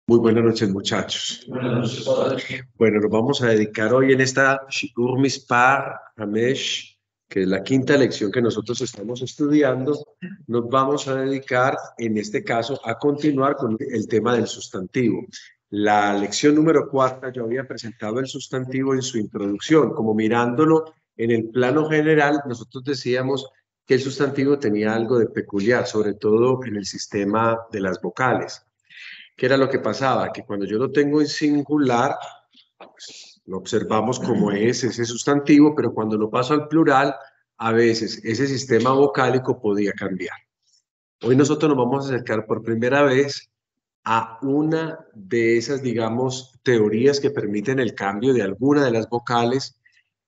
Muy buenas noches, muchachos. Buenas noches, padre. Bueno, nos vamos a dedicar hoy en esta Shiur Mispar Hamesh, que es la quinta lección que nosotros estamos estudiando. Nos vamos a dedicar, en este caso, a continuar con el tema del sustantivo. La lección número 4, yo había presentado el sustantivo en su introducción, como mirándolo en el plano general, nosotros decíamos que el sustantivo tenía algo de peculiar, sobre todo en el sistema de las vocales. ¿Qué era lo que pasaba? Que cuando yo lo tengo en singular, pues, lo observamos como es ese sustantivo, pero cuando lo paso al plural, a veces ese sistema vocálico podía cambiar. Hoy nosotros nos vamos a acercar por primera vez a una de esas, digamos, teorías que permiten el cambio de alguna de las vocales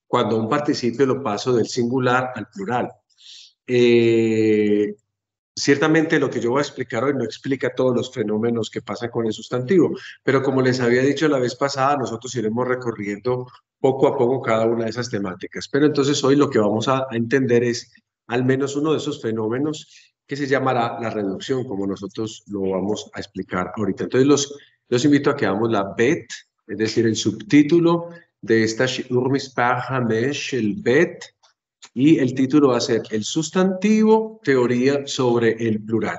cuando un participio lo paso del singular al plural. Ciertamente lo que yo voy a explicar hoy no explica todos los fenómenos que pasan con el sustantivo, pero como les había dicho la vez pasada, nosotros iremos recorriendo poco a poco cada una de esas temáticas. Pero entonces hoy lo que vamos a entender es al menos uno de esos fenómenos que se llamará la reducción, como nosotros lo vamos a explicar ahorita. Entonces los invito a que hagamos la BET, es decir, el subtítulo de esta Shiur Mispar Hamesh, el BET, y el título va a ser El sustantivo, teoría sobre el plural.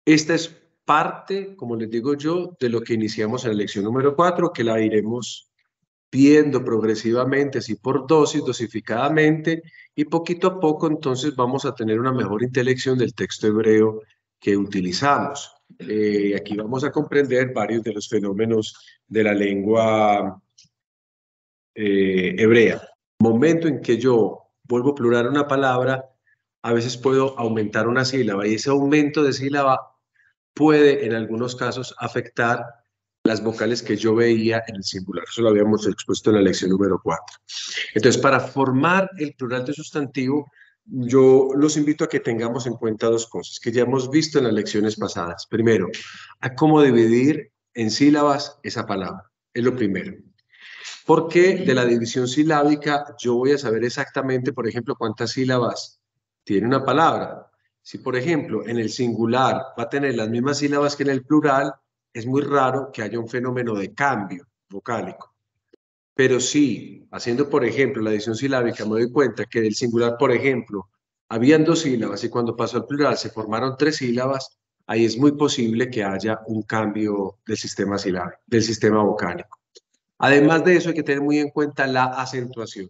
Esta es parte, como les digo yo, de lo que iniciamos en la lección número 4, que la iremos viendo progresivamente, así por dosis, dosificadamente, y poquito a poco entonces vamos a tener una mejor intelección del texto hebreo que utilizamos. Aquí vamos a comprender varios de los fenómenos de la lengua hebrea. Momento en que yo vuelvo plural una palabra, a veces puedo aumentar una sílaba y ese aumento de sílaba puede en algunos casos afectar las vocales que yo veía en el singular. Eso lo habíamos expuesto en la lección número 4. Entonces, para formar el plural de sustantivo, yo los invito a que tengamos en cuenta dos cosas que ya hemos visto en las lecciones pasadas. Primero, a cómo dividir en sílabas esa palabra. Es lo primero. Porque de la división silábica yo voy a saber exactamente, por ejemplo, cuántas sílabas tiene una palabra. Si, por ejemplo, en el singular va a tener las mismas sílabas que en el plural, es muy raro que haya un fenómeno de cambio vocálico. Pero sí, haciendo, por ejemplo, la división silábica, me doy cuenta que del singular, por ejemplo, habían dos sílabas y cuando pasó al plural se formaron tres sílabas, ahí es muy posible que haya un cambio del sistema silábico, del sistema vocálico. Además de eso, hay que tener muy en cuenta la acentuación.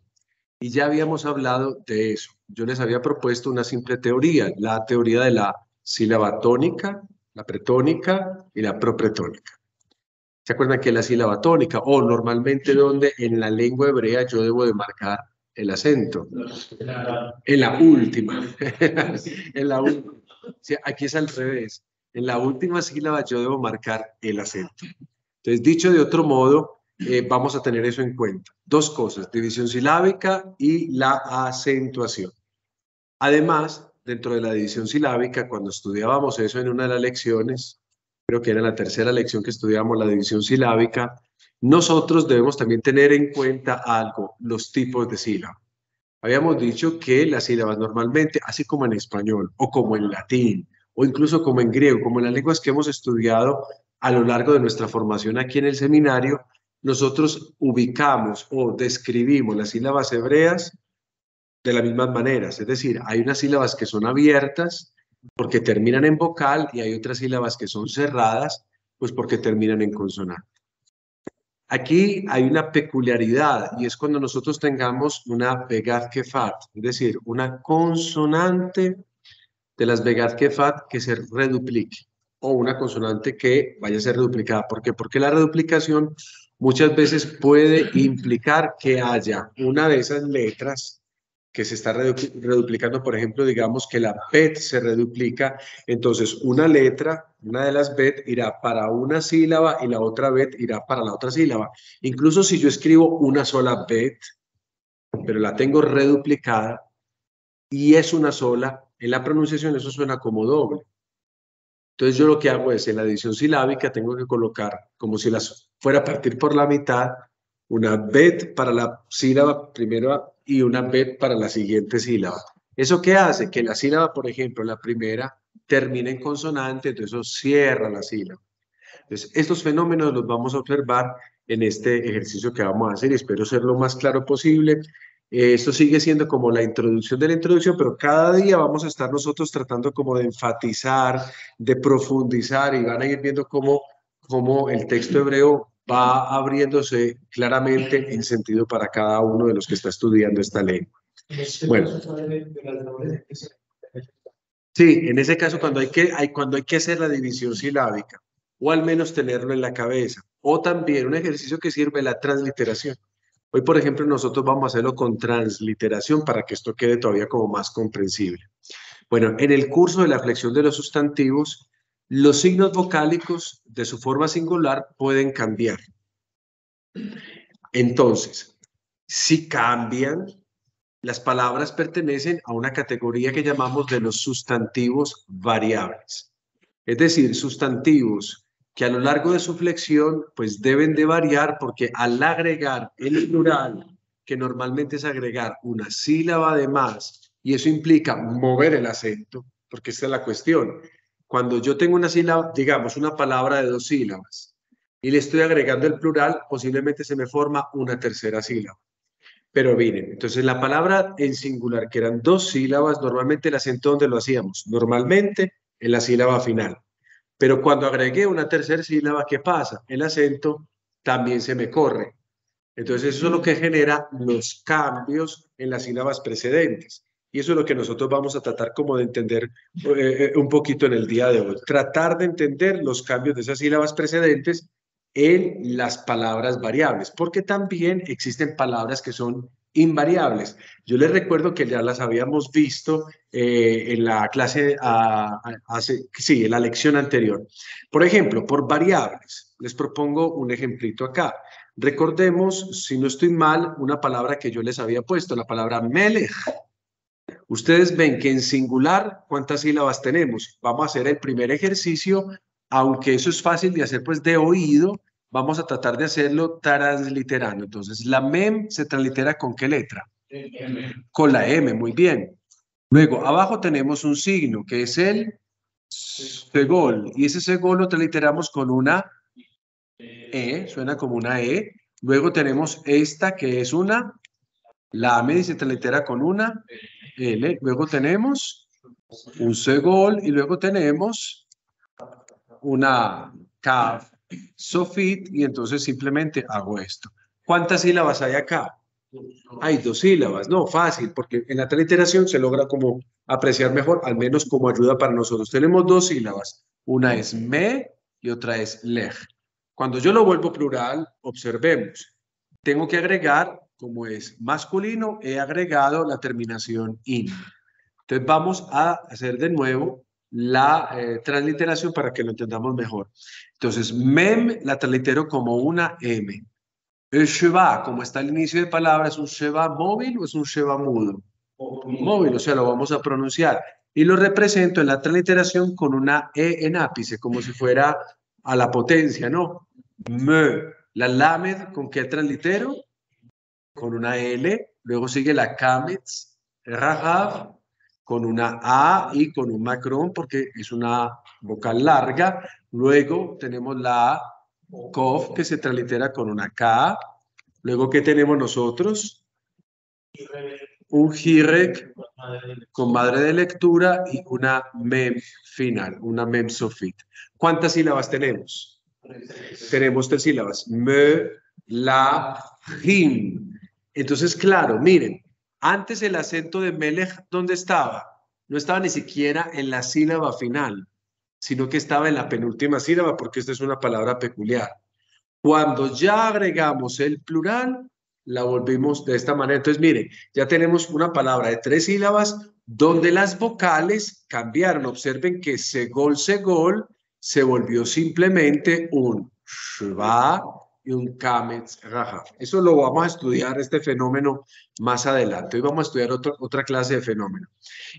Y ya habíamos hablado de eso. Yo les había propuesto una simple teoría, la teoría de la sílaba tónica, la pretónica y la propretónica. ¿Se acuerdan que la sílaba tónica, o normalmente donde en la lengua hebrea yo debo de marcar el acento? En la última. En la última. Sí, aquí es al revés. En la última sílaba yo debo marcar el acento. Entonces, dicho de otro modo, vamos a tener eso en cuenta. Dos cosas, división silábica y la acentuación. Además, dentro de la división silábica, cuando estudiábamos eso en una de las lecciones, creo que era la tercera lección que estudiamos la división silábica, nosotros debemos también tener en cuenta algo, los tipos de sílabas. Habíamos dicho que las sílabas normalmente, así como en español o como en latín o incluso como en griego, como en las lenguas que hemos estudiado a lo largo de nuestra formación aquí en el seminario, nosotros ubicamos o describimos las sílabas hebreas de las mismas maneras. Es decir, hay unas sílabas que son abiertas porque terminan en vocal y hay otras sílabas que son cerradas pues porque terminan en consonante. Aquí hay una peculiaridad y es cuando nosotros tengamos una Begad Kefat, es decir, una consonante de las Begad Kefat que se reduplique o una consonante que vaya a ser reduplicada. ¿Por qué? Porque la reduplicación muchas veces puede implicar que haya una de esas letras que se está reduplicando, por ejemplo, digamos que la bet se reduplica, entonces una letra, una de las bet irá para una sílaba y la otra bet irá para la otra sílaba. Incluso si yo escribo una sola bet, pero la tengo reduplicada y es una sola, en la pronunciación eso suena como doble. Entonces yo lo que hago es, en la adición silábica tengo que colocar, como si las fuera a partir por la mitad, una bet para la sílaba primera y una bet para la siguiente sílaba. ¿Eso qué hace? Que la sílaba, por ejemplo, la primera termine en consonante, entonces eso cierra la sílaba. Entonces, estos fenómenos los vamos a observar en este ejercicio que vamos a hacer y espero ser lo más claro posible. Esto sigue siendo como la introducción de la introducción, pero cada día vamos a estar nosotros tratando como de enfatizar, de profundizar y van a ir viendo cómo el texto hebreo va abriéndose claramente en sentido para cada uno de los que está estudiando esta lengua. Bueno, sí, en ese caso cuando hay que hacer la división silábica, o al menos tenerlo en la cabeza, o también un ejercicio que sirve la transliteración. Hoy, por ejemplo, nosotros vamos a hacerlo con transliteración para que esto quede todavía como más comprensible. Bueno, en el curso de la flexión de los sustantivos, los signos vocálicos de su forma singular pueden cambiar. Entonces, si cambian, las palabras pertenecen a una categoría que llamamos de los sustantivos variables. Es decir, sustantivos que a lo largo de su flexión pues deben de variar porque al agregar el plural, que normalmente es agregar una sílaba de más, y eso implica mover el acento, porque esta es la cuestión. Cuando yo tengo una sílaba, digamos, una palabra de 2 sílabas, y le estoy agregando el plural, posiblemente se me forma una tercera sílaba. Pero miren, entonces la palabra en singular, que eran 2 sílabas, normalmente el acento ¿dónde lo hacíamos? Normalmente en la sílaba final. Pero cuando agregué una tercera sílaba, ¿qué pasa? El acento también se me corre. Entonces eso es lo que genera los cambios en las sílabas precedentes. Y eso es lo que nosotros vamos a tratar como de entender un poquito en el día de hoy. Tratar de entender los cambios de esas sílabas precedentes en las palabras variables, porque también existen palabras que son invariables. Yo les recuerdo que ya las habíamos visto en la clase, sí, en la lección anterior. Por ejemplo, por variables, les propongo un ejemplito acá. Recordemos, si no estoy mal, una palabra que yo les había puesto, la palabra melech. Ustedes ven que en singular, ¿cuántas sílabas tenemos? Vamos a hacer el primer ejercicio, aunque eso es fácil de hacer pues de oído, vamos a tratar de hacerlo transliterando. Entonces, la mem se translitera ¿con qué letra? Con la M, muy bien. Luego, abajo tenemos un signo que es el segol, y ese segol lo transliteramos con una E, suena como una E. Luego tenemos esta que es una lame y se translitera con una L. Luego tenemos un segol y luego tenemos una kaf sofit y entonces simplemente hago esto. ¿Cuántas sílabas hay acá? Hay 2 sílabas, no, fácil, porque en la transliteración se logra como apreciar mejor, al menos como ayuda para nosotros. Tenemos 2 sílabas, una es me y otra es lej. Cuando yo lo vuelvo plural, observemos, tengo que agregar, como es masculino, he agregado la terminación in. Entonces vamos a hacer de nuevo la transliteración para que lo entendamos mejor. Entonces, mem la translitero como una M. El sheva, como está al inicio de palabra, ¿es un sheva móvil o es un sheva mudo? Móvil, o sea, lo vamos a pronunciar. Y lo represento en la transliteración con una E en ápice, como si fuera a la potencia, ¿no? Me. La lamed, ¿con qué translitero? Con una L. Luego sigue la kametz, rahav, con una A y con un macrón, porque es una vocal larga. Luego tenemos la kof, que se translitera con una K. Luego, ¿qué tenemos nosotros? Un jirek con madre de lectura y una mem final, una mem sofit. ¿Cuántas sílabas tenemos? Tenemos 3 sílabas. Me, la, jim. Entonces, claro, miren, antes el acento de melech, ¿dónde estaba? No estaba ni siquiera en la sílaba final, sino que estaba en la penúltima sílaba, porque esta es una palabra peculiar. Cuando ya agregamos el plural, la volvimos de esta manera. Entonces, mire, ya tenemos una palabra de 3 sílabas donde las vocales cambiaron. Observen que segol se volvió simplemente un shva y un kametz raja. Eso lo vamos a estudiar, este fenómeno, más adelante. Hoy vamos a estudiar otra clase de fenómeno.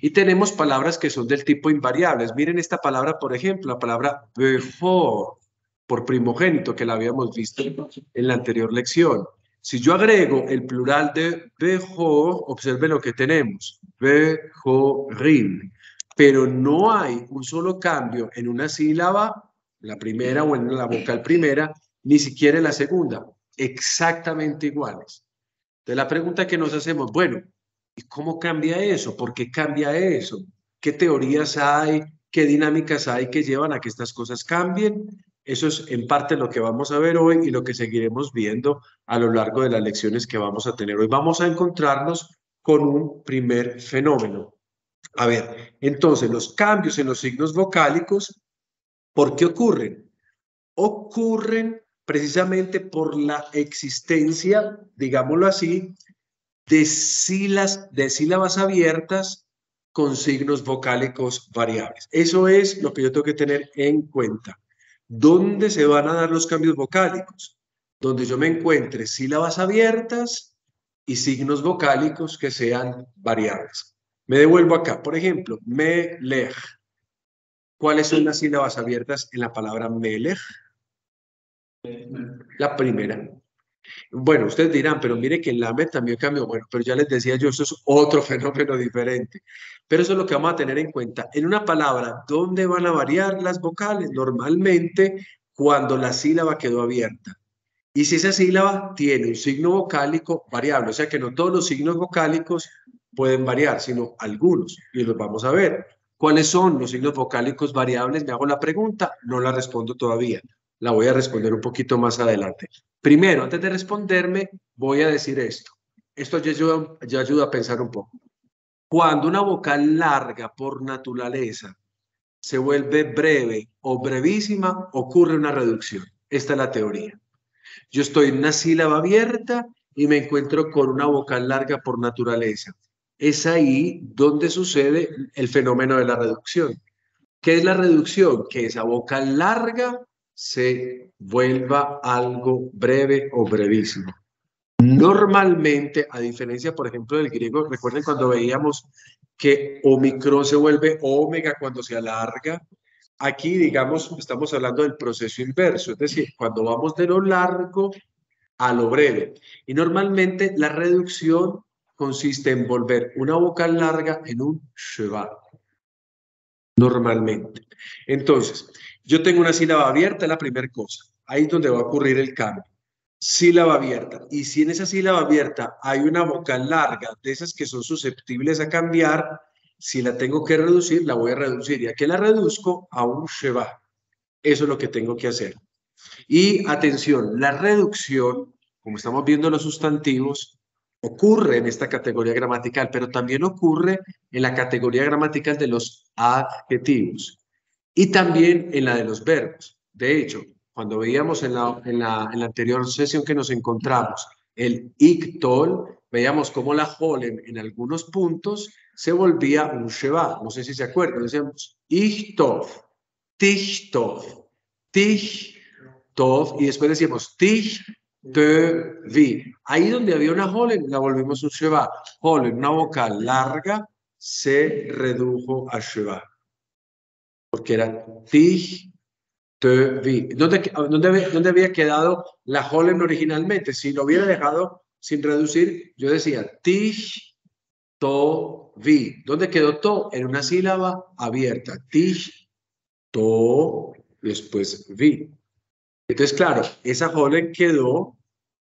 Y tenemos palabras que son del tipo invariables. Miren esta palabra, por ejemplo, la palabra bejor, por primogénito, que la habíamos visto en la anterior lección. Si yo agrego el plural de bejor, observe lo que tenemos, bejorim, pero no hay un solo cambio en una sílaba la primera o en la vocal primera, ni siquiera en la segunda, exactamente iguales. Entonces la pregunta que nos hacemos, bueno, ¿y cómo cambia eso? ¿Por qué cambia eso? ¿Qué teorías hay? ¿Qué dinámicas hay que llevan a que estas cosas cambien? Eso es en parte lo que vamos a ver hoy y lo que seguiremos viendo a lo largo de las lecciones que vamos a tener hoy. Vamos a encontrarnos con un primer fenómeno. A ver, entonces los cambios en los signos vocálicos, ¿por qué ocurren? Ocurren precisamente por la existencia, digámoslo así, de sílabas abiertas con signos vocálicos variables. Eso es lo que yo tengo que tener en cuenta. ¿Dónde se van a dar los cambios vocálicos? Donde yo me encuentre sílabas abiertas y signos vocálicos que sean variables. Me devuelvo acá. Por ejemplo, melech. ¿Cuáles son las sílabas abiertas en la palabra melech? La primera. Bueno, ustedes dirán, pero mire que el Lamed también cambió. Bueno, pero ya les decía yo, eso es otro fenómeno diferente. Pero eso es lo que vamos a tener en cuenta. En una palabra, ¿dónde van a variar las vocales? Normalmente cuando la sílaba quedó abierta. Y si esa sílaba tiene un signo vocálico variable, o sea que no todos los signos vocálicos pueden variar, sino algunos. Y los vamos a ver. ¿Cuáles son los signos vocálicos variables? Me hago la pregunta, no la respondo todavía. La voy a responder un poquito más adelante. Primero, antes de responderme, voy a decir esto. Esto ya ayuda a pensar un poco. Cuando una vocal larga por naturaleza se vuelve breve o brevísima, ocurre una reducción. Esta es la teoría. Yo estoy en una sílaba abierta y me encuentro con una vocal larga por naturaleza. Es ahí donde sucede el fenómeno de la reducción. ¿Qué es la reducción? Que esa vocal larga se vuelva algo breve o brevísimo. Normalmente, a diferencia, por ejemplo, del griego, recuerden cuando veíamos que omicron se vuelve omega cuando se alarga. Aquí, digamos, estamos hablando del proceso inverso, es decir, cuando vamos de lo largo a lo breve. Y normalmente la reducción consiste en volver una vocal larga en un sheva. Normalmente. Entonces, yo tengo una sílaba abierta, es la primera cosa. Ahí es donde va a ocurrir el cambio. Sílaba abierta. Y si en esa sílaba abierta hay una vocal larga, de esas que son susceptibles a cambiar, si la tengo que reducir, la voy a reducir. ¿Y a qué la reduzco? A un sheva. Eso es lo que tengo que hacer. Y atención, la reducción, como estamos viendo los sustantivos, ocurre en esta categoría gramatical, pero también ocurre en la categoría gramatical de los adjetivos y también en la de los verbos. De hecho, cuando veíamos en la anterior sesión que nos encontramos el iktol, veíamos cómo la holen en algunos puntos se volvía un sheva. No sé si se acuerdan, decíamos ichtov, tichtov, tichtov, y después decíamos tich, te, vi. Ahí donde había una holen, la volvimos un sheva. Holen, una vocal larga, se redujo a sheva. Porque era tich, te, vi. ¿Dónde había quedado la holen originalmente? Si lo hubiera dejado sin reducir, yo decía tich, to, vi. ¿Dónde quedó to? En una sílaba abierta. Tich, to, después vi. Entonces, claro, esa holen quedó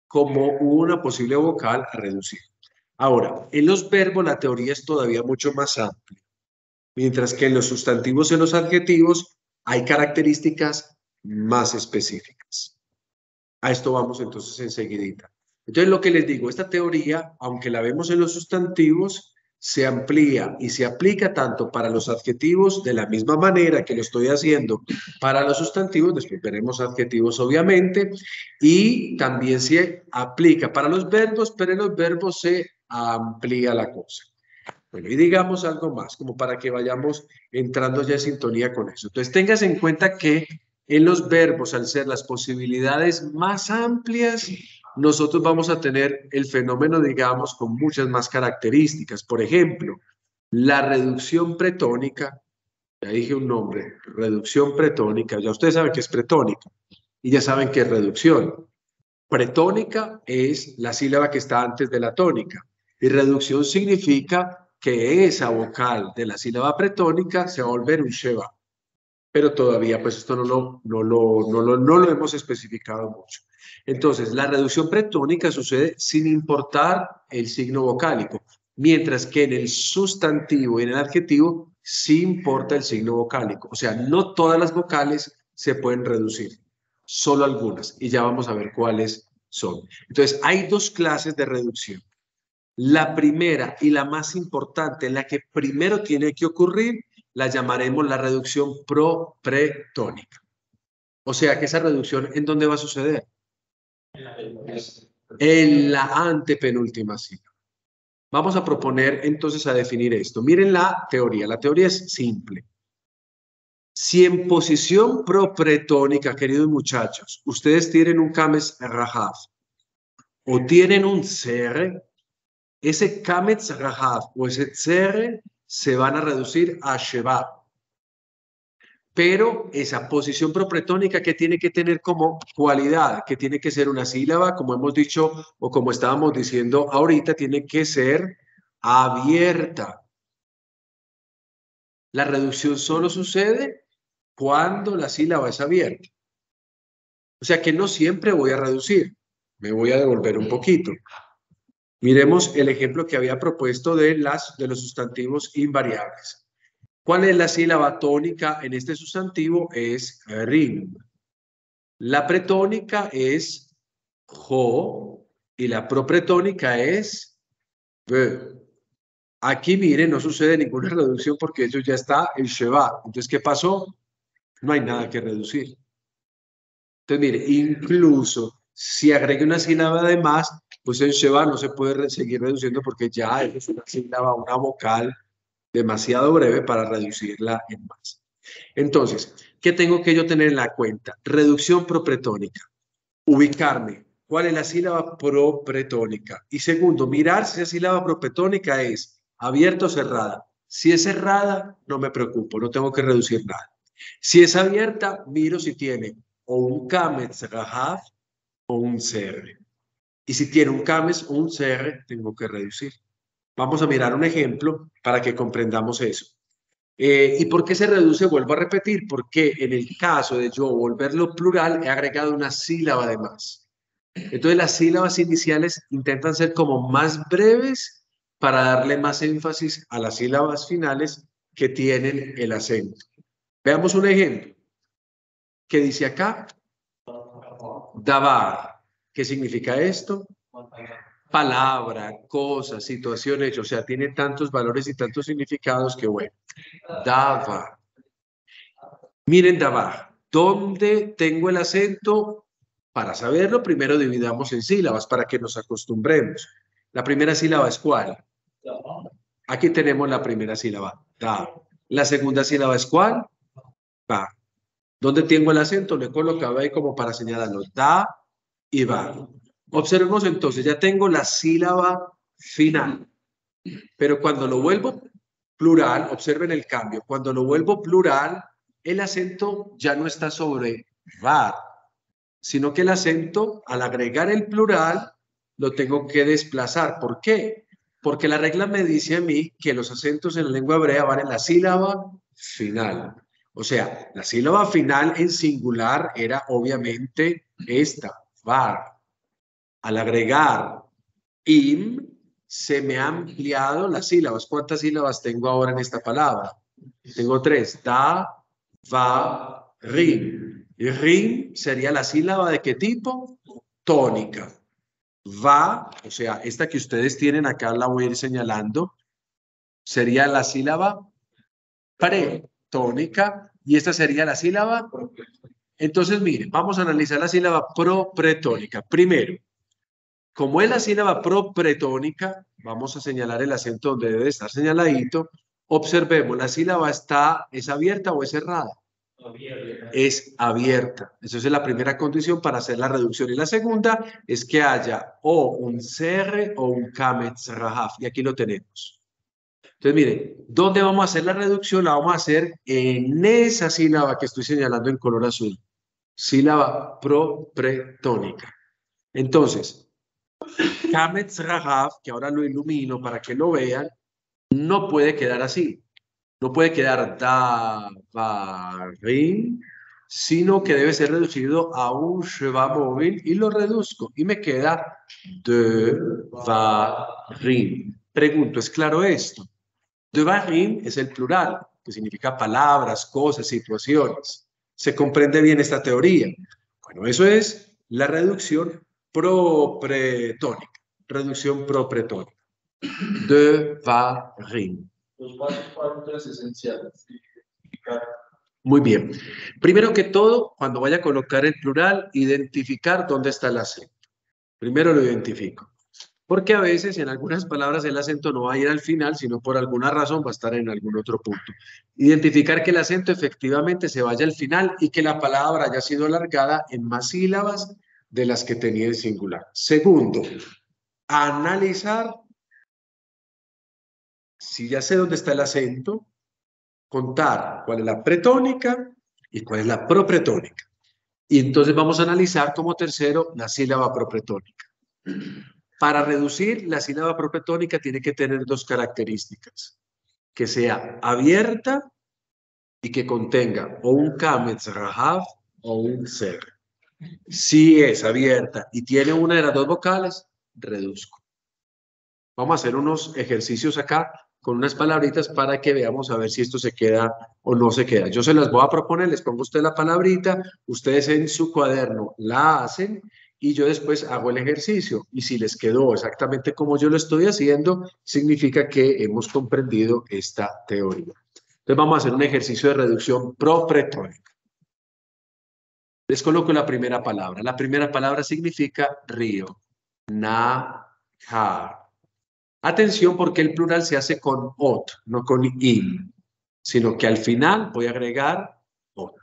como una posible vocal a reducir. Ahora, en los verbos la teoría es todavía mucho más amplia, mientras que en los sustantivos y en los adjetivos hay características más específicas. A esto vamos entonces enseguidita. Entonces, lo que les digo, esta teoría, aunque la vemos en los sustantivos, se amplía y se aplica tanto para los adjetivos de la misma manera que lo estoy haciendo para los sustantivos, después veremos adjetivos obviamente, y también se aplica para los verbos, pero en los verbos se amplía la cosa. Bueno, y digamos algo más, como para que vayamos entrando ya en sintonía con eso. Entonces, tengas en cuenta que en los verbos, al ser las posibilidades más amplias, nosotros vamos a tener el fenómeno, digamos, con muchas más características. Por ejemplo, la reducción pretónica, ya dije un nombre, reducción pretónica, ya ustedes saben que es pretónica y ya saben que es reducción. Pretónica es la sílaba que está antes de la tónica y reducción significa que esa vocal de la sílaba pretónica se va a volver un sheva. pero todavía pues esto no lo hemos especificado mucho. Entonces, la reducción pretónica sucede sin importar el signo vocálico, mientras que en el sustantivo y en el adjetivo sí importa el signo vocálico. O sea, no todas las vocales se pueden reducir, solo algunas, y ya vamos a ver cuáles son. Entonces, hay dos clases de reducción. La primera y la más importante, la que primero tiene que ocurrir, la llamaremos la reducción propretónica. O sea que esa reducción, ¿en dónde va a suceder? En la antepenúltima sílaba. Vamos a proponer entonces a definir esto. Miren la teoría. La teoría es simple. Si en posición propretónica, queridos muchachos, ustedes tienen un kames rahav o tienen un ser, ese kametz rahav o ese ser se van a reducir a sheba. Pero esa posición propretónica que tiene que tener como cualidad, que tiene que ser una sílaba, como hemos dicho o como estábamos diciendo ahorita, tiene que ser abierta. La reducción solo sucede cuando la sílaba es abierta. O sea que no siempre voy a reducir, me voy a devolver un poquito. Miremos el ejemplo que había propuesto de los sustantivos invariables. ¿Cuál es la sílaba tónica en este sustantivo? Es rim. La pretónica es jo y la propretónica es be. Aquí, miren, no sucede ninguna reducción porque eso ya está en sheba. Entonces, ¿qué pasó? No hay nada que reducir. Entonces, mire, incluso si agregue una sílaba de más, pues en sheba no se puede seguir reduciendo porque ya es una sílaba, una vocal demasiado breve para reducirla en más. Entonces, ¿qué tengo que yo tener en la cuenta? Reducción propretónica. Ubicarme. ¿Cuál es la sílaba propretónica? Y segundo, mirar si esa sílaba propretónica es abierta o cerrada. Si es cerrada, no me preocupo, no tengo que reducir nada. Si es abierta, miro si tiene o un kametz rahav o un CR. Y si tiene un kametz o un CR, tengo que reducir. Vamos a mirar un ejemplo para que comprendamos eso. ¿Y por qué se reduce? Vuelvo a repetir, porque en el caso de yo volverlo plural, he agregado una sílaba de más. Entonces las sílabas iniciales intentan ser como más breves para darle más énfasis a las sílabas finales que tienen el acento. Veamos un ejemplo. ¿Qué dice acá? Davar. ¿Qué significa esto? Palabra, cosa, situación, hecho. O sea, tiene tantos valores y tantos significados que bueno. Davar. Miren Davar. ¿Dónde tengo el acento? Para saberlo, primero dividamos en sílabas para que nos acostumbremos. La primera sílaba es ¿cuál? Aquí tenemos la primera sílaba, da. La segunda sílaba es ¿cuál? Va. ¿Dónde tengo el acento? Lo he colocado ahí como para señalarlo. Da y va. Observemos entonces, ya tengo la sílaba final. Pero cuando lo vuelvo plural, observen el cambio. Cuando lo vuelvo plural, el acento ya no está sobre va, sino que el acento, al agregar el plural, lo tengo que desplazar. ¿Por qué? Porque la regla me dice a mí que los acentos en la lengua hebrea van en la sílaba final. O sea, la sílaba final en singular era obviamente esta, var. Al agregar im, se me ha ampliado las sílabas. ¿Cuántas sílabas tengo ahora en esta palabra? Tengo tres, da, va, rim. Y rim sería la sílaba ¿de qué tipo? Tónica. Va, o sea, esta que ustedes tienen acá la voy a ir señalando, sería la sílaba pretónica y esta sería la sílaba. Entonces, miren, vamos a analizar la sílaba propretónica. Primero, como es la sílaba propretónica, vamos a señalar el acento donde debe estar señaladito. Observemos, ¿la sílaba es abierta o es cerrada? Es abierta. Esa es la primera condición para hacer la reducción. Y la segunda es que haya o un CR o un kametz rahav. Y aquí lo tenemos. Entonces, miren, ¿dónde vamos a hacer la reducción? La vamos a hacer en esa sílaba que estoy señalando en color azul. Sílaba propretónica. Entonces, kametz rahav, que ahora lo ilumino para que lo vean, no puede quedar así. No puede quedar davarim, sino que debe ser reducido a un sheva móvil y lo reduzco y me queda devarim. Pregunto, ¿es claro esto? Devarim es el plural, que significa palabras, cosas, situaciones. ¿Se comprende bien esta teoría? Bueno, eso es la reducción propretónica. Reducción propretónica. Devarim. Los pasos esenciales. Muy bien. Primero que todo, cuando vaya a colocar el plural, identificar dónde está el acento. Primero lo identifico. Porque a veces en algunas palabras el acento no va a ir al final, sino por alguna razón va a estar en algún otro punto. Identificar que el acento efectivamente se vaya al final y que la palabra haya sido alargada en más sílabas de las que tenía en singular. Segundo, analizar si ya sé dónde está el acento, contar cuál es la pretónica y cuál es la propretónica. Y entonces vamos a analizar como tercero la sílaba propretónica. Para reducir, la sílaba propretónica tiene que tener dos características. Que sea abierta y que contenga o un kametz rahav o un ser. Si es abierta y tiene una de las dos vocales, reduzco. Vamos a hacer unos ejercicios acá con unas palabritas para que veamos a ver si esto se queda o no se queda. Yo se las voy a proponer, les pongo a usted la palabrita, ustedes en su cuaderno la hacen y yo después hago el ejercicio. Y si les quedó exactamente como yo lo estoy haciendo, significa que hemos comprendido esta teoría. Entonces vamos a hacer un ejercicio de reducción propretónica. Les coloco la primera palabra. La primera palabra significa río. Nahar. Atención porque el plural se hace con ot, no con in, sino que al final voy a agregar ot.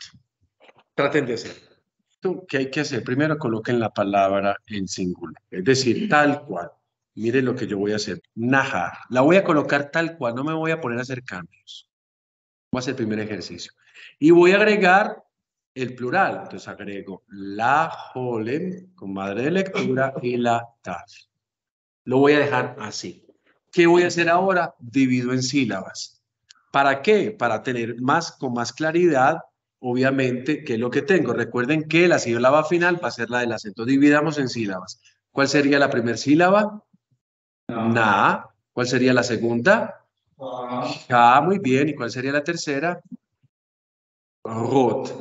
Traten de hacer. ¿Qué hay que hacer? Primero coloquen la palabra en singular, es decir, tal cual. Miren lo que yo voy a hacer. Nahar. La voy a colocar tal cual, no me voy a poner a hacer cambios. Voy a hacer el primer ejercicio. Y voy a agregar el plural. Entonces agrego la jolem con madre de lectura y la taf. Lo voy a dejar así. ¿Qué voy a hacer ahora? Divido en sílabas. ¿Para qué? Para tener con más claridad, obviamente, qué es lo que tengo. Recuerden que la sílaba final va a ser la del acento. Dividamos en sílabas. ¿Cuál sería la primera sílaba? Na. ¿Cuál sería la segunda? Ja, muy bien. ¿Y cuál sería la tercera? Rot.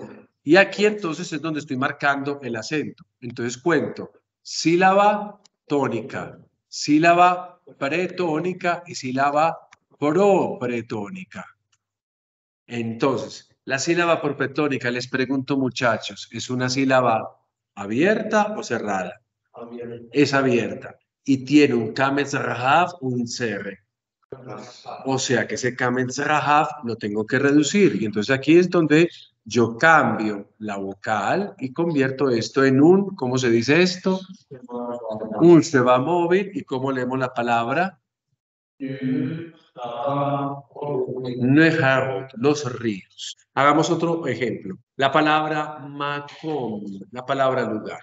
Y aquí entonces es donde estoy marcando el acento. Entonces cuento sílaba tónica, sílaba pretónica y sílaba propretónica. Entonces, la sílaba propretónica, les pregunto muchachos, ¿es una sílaba abierta o cerrada? Abierta. Es abierta y tiene un kametz rahav, un cierre. O sea que ese kametz rahav lo tengo que reducir. Y entonces aquí es donde yo cambio la vocal y convierto esto en un, ¿cómo se dice esto? Un sheva móvil. ¿Y cómo leemos la palabra? Neharot, los ríos. Hagamos otro ejemplo. La palabra makom, la palabra lugar.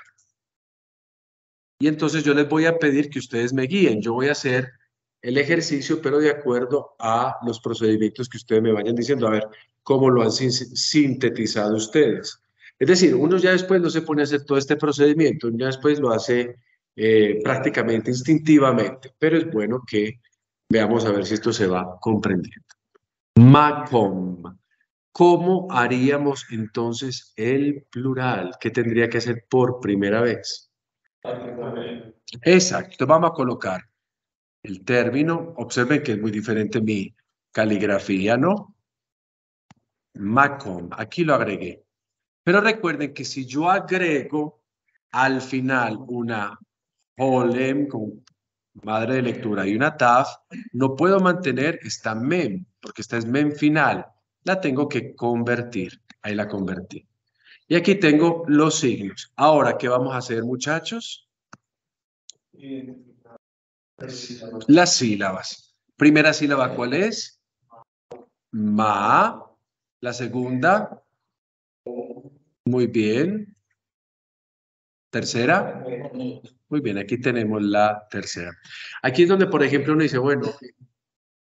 Y entonces yo les voy a pedir que ustedes me guíen. Yo voy a hacer el ejercicio, pero de acuerdo a los procedimientos que ustedes me vayan diciendo, a ver cómo lo han sintetizado ustedes. Es decir, uno ya después no se pone a hacer todo este procedimiento, uno ya después lo hace prácticamente instintivamente, pero es bueno que veamos a ver si esto se va comprendiendo. Makom. ¿Cómo haríamos entonces el plural? ¿Qué tendría que hacer por primera vez? Exacto, vamos a colocar el término. Observen que es muy diferente mi caligrafía, ¿no? Macom, aquí lo agregué. Pero recuerden que si yo agrego al final una holem con madre de lectura y una taf, no puedo mantener esta mem, porque esta es mem final. La tengo que convertir. Ahí la convertí. Y aquí tengo los signos. Ahora, ¿qué vamos a hacer, muchachos? Las sílabas. Primera sílaba, ¿cuál es? Ma. La segunda. Muy bien. Tercera. Muy bien, aquí tenemos la tercera. Aquí es donde, por ejemplo, uno dice, bueno,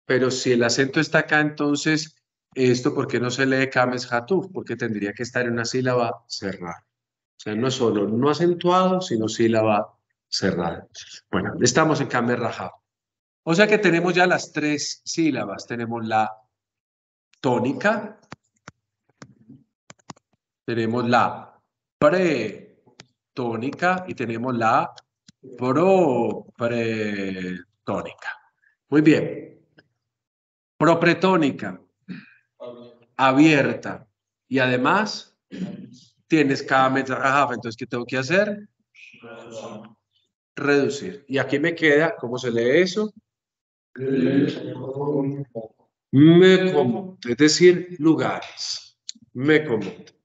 pero si el acento está acá, entonces, Esto, ¿por qué no se lee Kames Hatuf? Porque tendría que estar en una sílaba cerrada. O sea, no es solo no acentuado, sino sílaba cerrada. Bueno, estamos en Kames Rahab. O sea que tenemos ya las tres sílabas. Tenemos la tónica, tenemos la pretónica y tenemos la propretónica. Muy bien. Propretónica, abierta. Y además tienes cada metrajaf. Entonces, ¿qué tengo que hacer? Reducir. Y aquí me queda, ¿cómo se lee eso? Mekomot, es decir, lugares. Mekomot.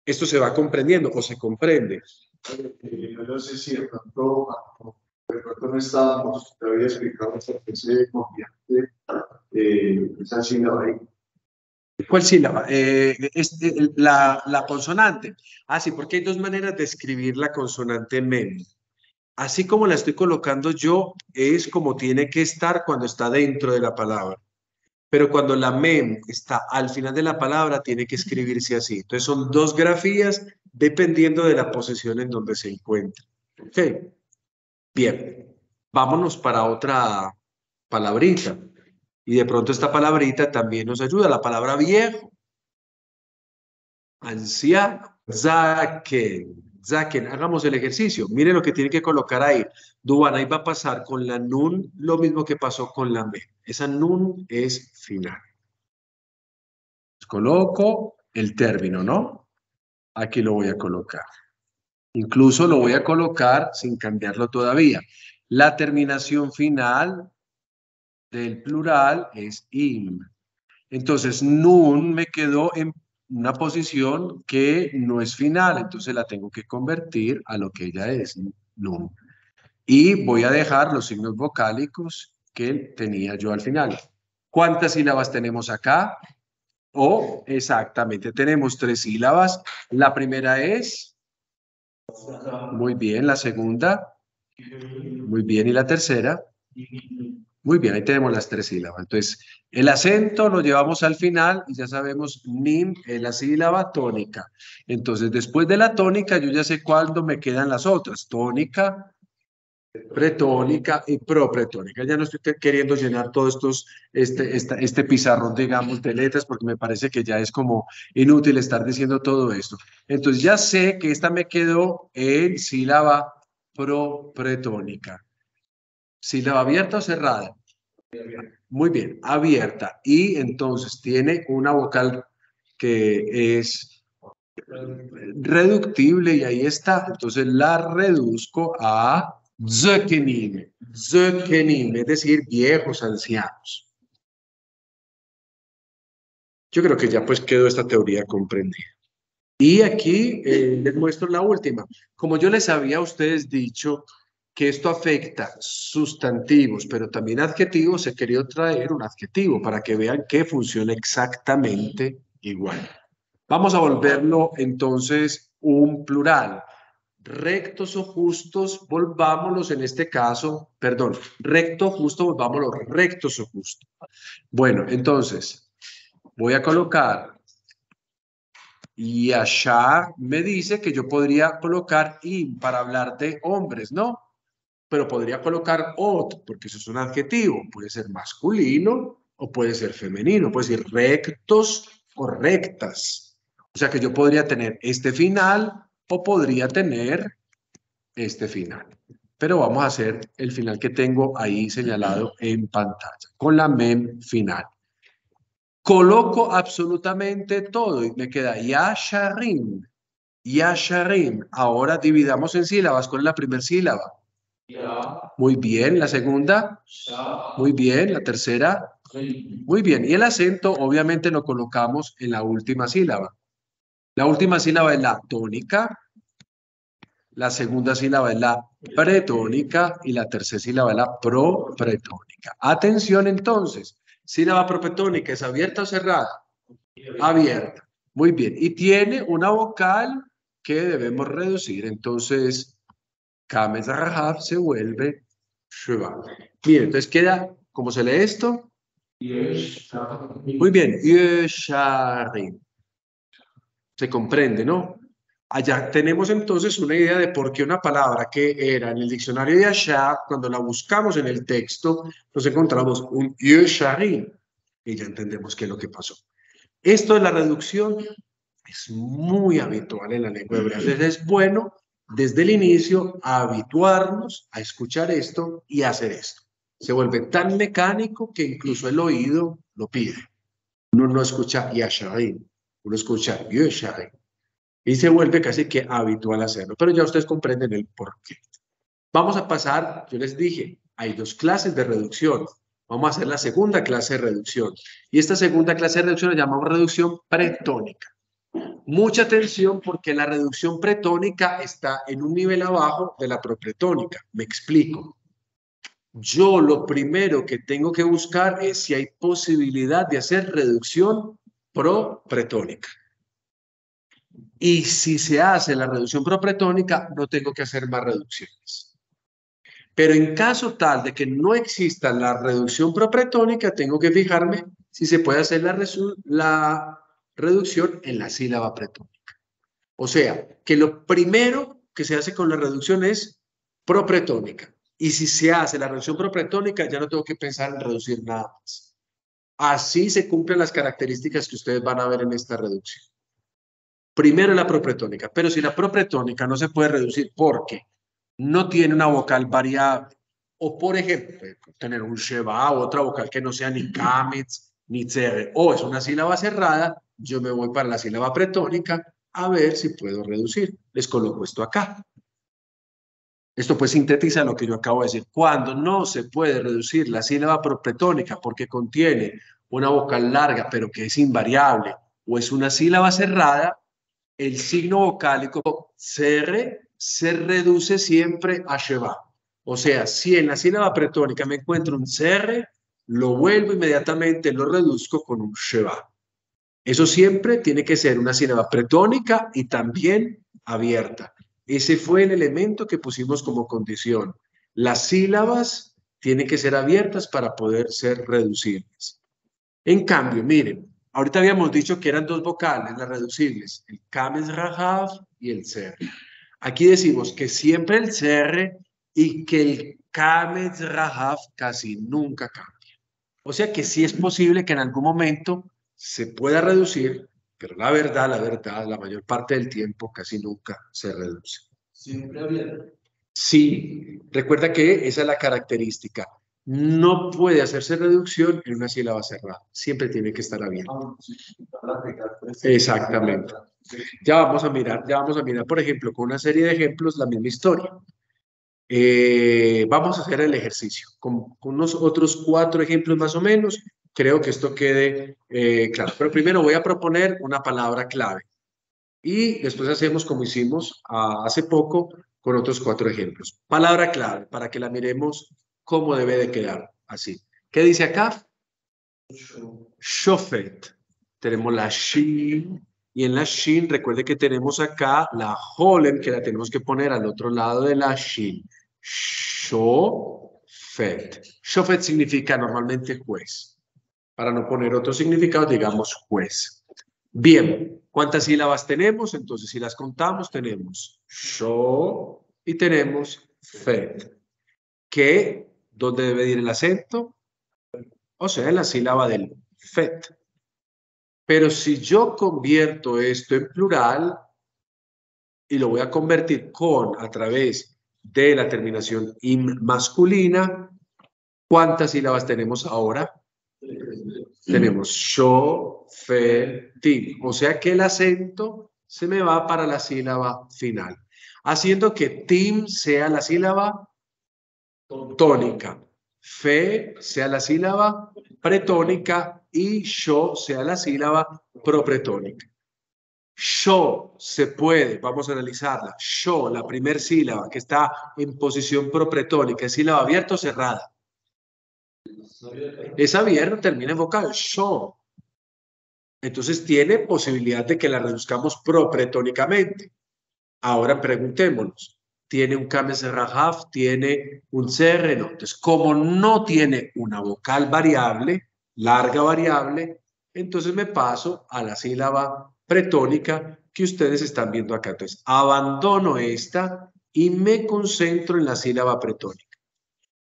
Esto se va comprendiendo o se comprende. Yo no sé si de pronto no estábamos, te había explicado por qué se convierte esa sílaba ahí. ¿Cuál sílaba? La consonante. Ah, sí, porque hay dos maneras de escribir la consonante mem. Así como la estoy colocando yo, es como tiene que estar cuando está dentro de la palabra. Pero cuando la mem está al final de la palabra, tiene que escribirse así. Entonces son dos grafías dependiendo de la posición en donde se encuentra. Ok. Bien. Vámonos para otra palabrita. Y de pronto esta palabrita también nos ayuda. La palabra viejo, anciano, zaken. Zaken, hagamos el ejercicio. Mire lo que tiene que colocar ahí. Duban, ahí va a pasar con la nun lo mismo que pasó con la mem. Esa nun es final. Coloco el término, ¿no? Aquí lo voy a colocar. Incluso lo voy a colocar sin cambiarlo todavía. La terminación final del plural es im. Entonces, nun me quedó en una posición que no es final, entonces la tengo que convertir a lo que ella es, nun. Y voy a dejar los signos vocálicos que tenía yo al final. ¿Cuántas sílabas tenemos acá? O exactamente, tenemos tres sílabas. La primera es, muy bien, la segunda, muy bien, y la tercera, muy bien, ahí tenemos las tres sílabas. Entonces, el acento lo llevamos al final y ya sabemos, nim es la sílaba tónica. Entonces, después de la tónica, yo ya sé cuándo me quedan las otras. Tónica, pretónica y propretónica. Ya no estoy queriendo llenar todos este pizarrón, digamos, de letras, porque me parece que ya es como inútil estar diciendo todo esto. Entonces ya sé que esta me quedó en sílaba propretónica. ¿Sílaba abierta o cerrada? Muy bien, abierta. Y entonces tiene una vocal que es reductible y ahí está. Entonces la reduzco a zökenim, zökenim, es decir, viejos, ancianos. Yo creo que ya pues quedó esta teoría comprendida. Y aquí les muestro la última. Como yo les había a ustedes dicho que esto afecta sustantivos, pero también adjetivos, he querido traer un adjetivo para que vean que funciona exactamente igual. Vamos a volverlo entonces un plural. Rectos o justos, volvámoslos en este caso, perdón, recto, justo, volvámoslos rectos o justos. Bueno, entonces, voy a colocar, y allá me dice que yo podría colocar in para hablar de hombres, ¿no? Pero podría colocar ot, porque eso es un adjetivo, puede ser masculino o puede ser femenino, puede ser rectos o rectas. O sea que yo podría tener este final o podría tener este final. Pero vamos a hacer el final que tengo ahí señalado en pantalla, con la mem final. Coloco absolutamente todo y me queda yasharim, yasharim. Ahora dividamos en sílabas. ¿Cuál es la primera sílaba? Muy bien. La segunda. Muy bien. La tercera. Muy bien. Y el acento obviamente lo colocamos en la última sílaba. La última sílaba es la tónica. La segunda sílaba es la pretónica y la tercera sílaba es la propretónica. Atención entonces, sílaba propretónica, ¿es abierta o cerrada? Abierta. Muy bien. Y tiene una vocal que debemos reducir. Entonces, Kames Rahab se vuelve Shubal. Miren, entonces queda, ¿cómo se lee esto? Muy bien. Yesharim. Se comprende, ¿no? Allá tenemos entonces una idea de por qué una palabra que era en el diccionario de allá, cuando la buscamos en el texto, nos encontramos un Yesharim. Y ya entendemos qué es lo que pasó. Esto de la reducción es muy habitual en la lengua hebrea. Entonces es bueno desde el inicio habituarnos a escuchar esto y hacer esto. Se vuelve tan mecánico que incluso el oído lo pide. Uno no escucha Yasharim, uno escucha Yesharim. Y se vuelve casi que habitual hacerlo. Pero ya ustedes comprenden el porqué. Vamos a pasar, yo les dije, hay dos clases de reducción. Vamos a hacer la segunda clase de reducción. Y esta segunda clase de reducción la llamamos reducción pretónica. Mucha atención porque la reducción pretónica está en un nivel abajo de la propretónica. Me explico. Yo lo primero que tengo que buscar es si hay posibilidad de hacer reducción propretónica. Y si se hace la reducción propretónica, no tengo que hacer más reducciones. Pero en caso tal de que no exista la reducción propretónica, tengo que fijarme si se puede hacer la reducción en la sílaba pretónica. O sea, que lo primero que se hace con la reducción es propretónica. Y si se hace la reducción propretónica, ya no tengo que pensar en reducir nada más. Así se cumplen las características que ustedes van a ver en esta reducción. Primero la propretónica, pero si la propretónica no se puede reducir porque no tiene una vocal variable, o por ejemplo, tener un sheva o otra vocal que no sea ni kametz ni tzere, o es una sílaba cerrada, yo me voy para la sílaba pretónica a ver si puedo reducir. Les coloco esto acá. Esto pues sintetiza lo que yo acabo de decir. Cuando no se puede reducir la sílaba propretónica porque contiene una vocal larga pero que es invariable o es una sílaba cerrada, el signo vocálico CR se reduce siempre a Sheva. O sea, si en la sílaba pretónica me encuentro un CR, lo vuelvo inmediatamente, lo reduzco con un Sheva. Eso siempre tiene que ser una sílaba pretónica y también abierta. Ese fue el elemento que pusimos como condición. Las sílabas tienen que ser abiertas para poder ser reducibles. En cambio, miren, ahorita habíamos dicho que eran dos vocales, las reducibles, el kames rahav y el cer. Aquí decimos que siempre el cer y que el kames rahav casi nunca cambia. O sea que sí es posible que en algún momento se pueda reducir, pero la verdad, la mayor parte del tiempo casi nunca se reduce. Siempre abierto. Sí, recuerda que esa es la característica. No puede hacerse reducción en una sílaba cerrada. Siempre tiene que estar abierta. Exactamente. Ya vamos a mirar, por ejemplo, con una serie de ejemplos, la misma historia. Vamos a hacer el ejercicio con unos otros 4 ejemplos más o menos. Creo que esto quede claro. Pero primero voy a proponer una palabra clave. Y después hacemos como hicimos hace poco con otros 4 ejemplos. Palabra clave, para que la miremos cómo debe de quedar. Así. ¿Qué dice acá? Shofet. Tenemos la shin. Y en la shin, recuerde que tenemos acá la holem, que la tenemos que poner al otro lado de la shin. Shofet. Shofet significa normalmente juez. Para no poner otro significado, digamos juez. Bien, ¿cuántas sílabas tenemos? Entonces, si las contamos, tenemos sho y tenemos fet. ¿Qué? ¿Dónde debe ir el acento? O sea, en la sílaba del fet. Pero si yo convierto esto en plural y lo voy a convertir a través de la terminación im masculina, ¿cuántas sílabas tenemos ahora? Tenemos sho, fe, tim. O sea que el acento se me va para la sílaba final, haciendo que tim sea la sílaba tónica, fe sea la sílaba pretónica y sho sea la sílaba propretónica. Sho se puede, vamos a analizarla. Sho, la primera sílaba que está en posición propretónica, ¿es sílaba abierta o cerrada? Es abierta, termina en vocal, sho. Entonces tiene posibilidad de que la reduzcamos propretónicamente. Ahora preguntémonos, ¿tiene un kames rahav? ¿Tiene un CR? No. Entonces, como no tiene una vocal variable, larga variable, entonces me paso a la sílaba pretónica que ustedes están viendo acá. Entonces, abandono esta y me concentro en la sílaba pretónica.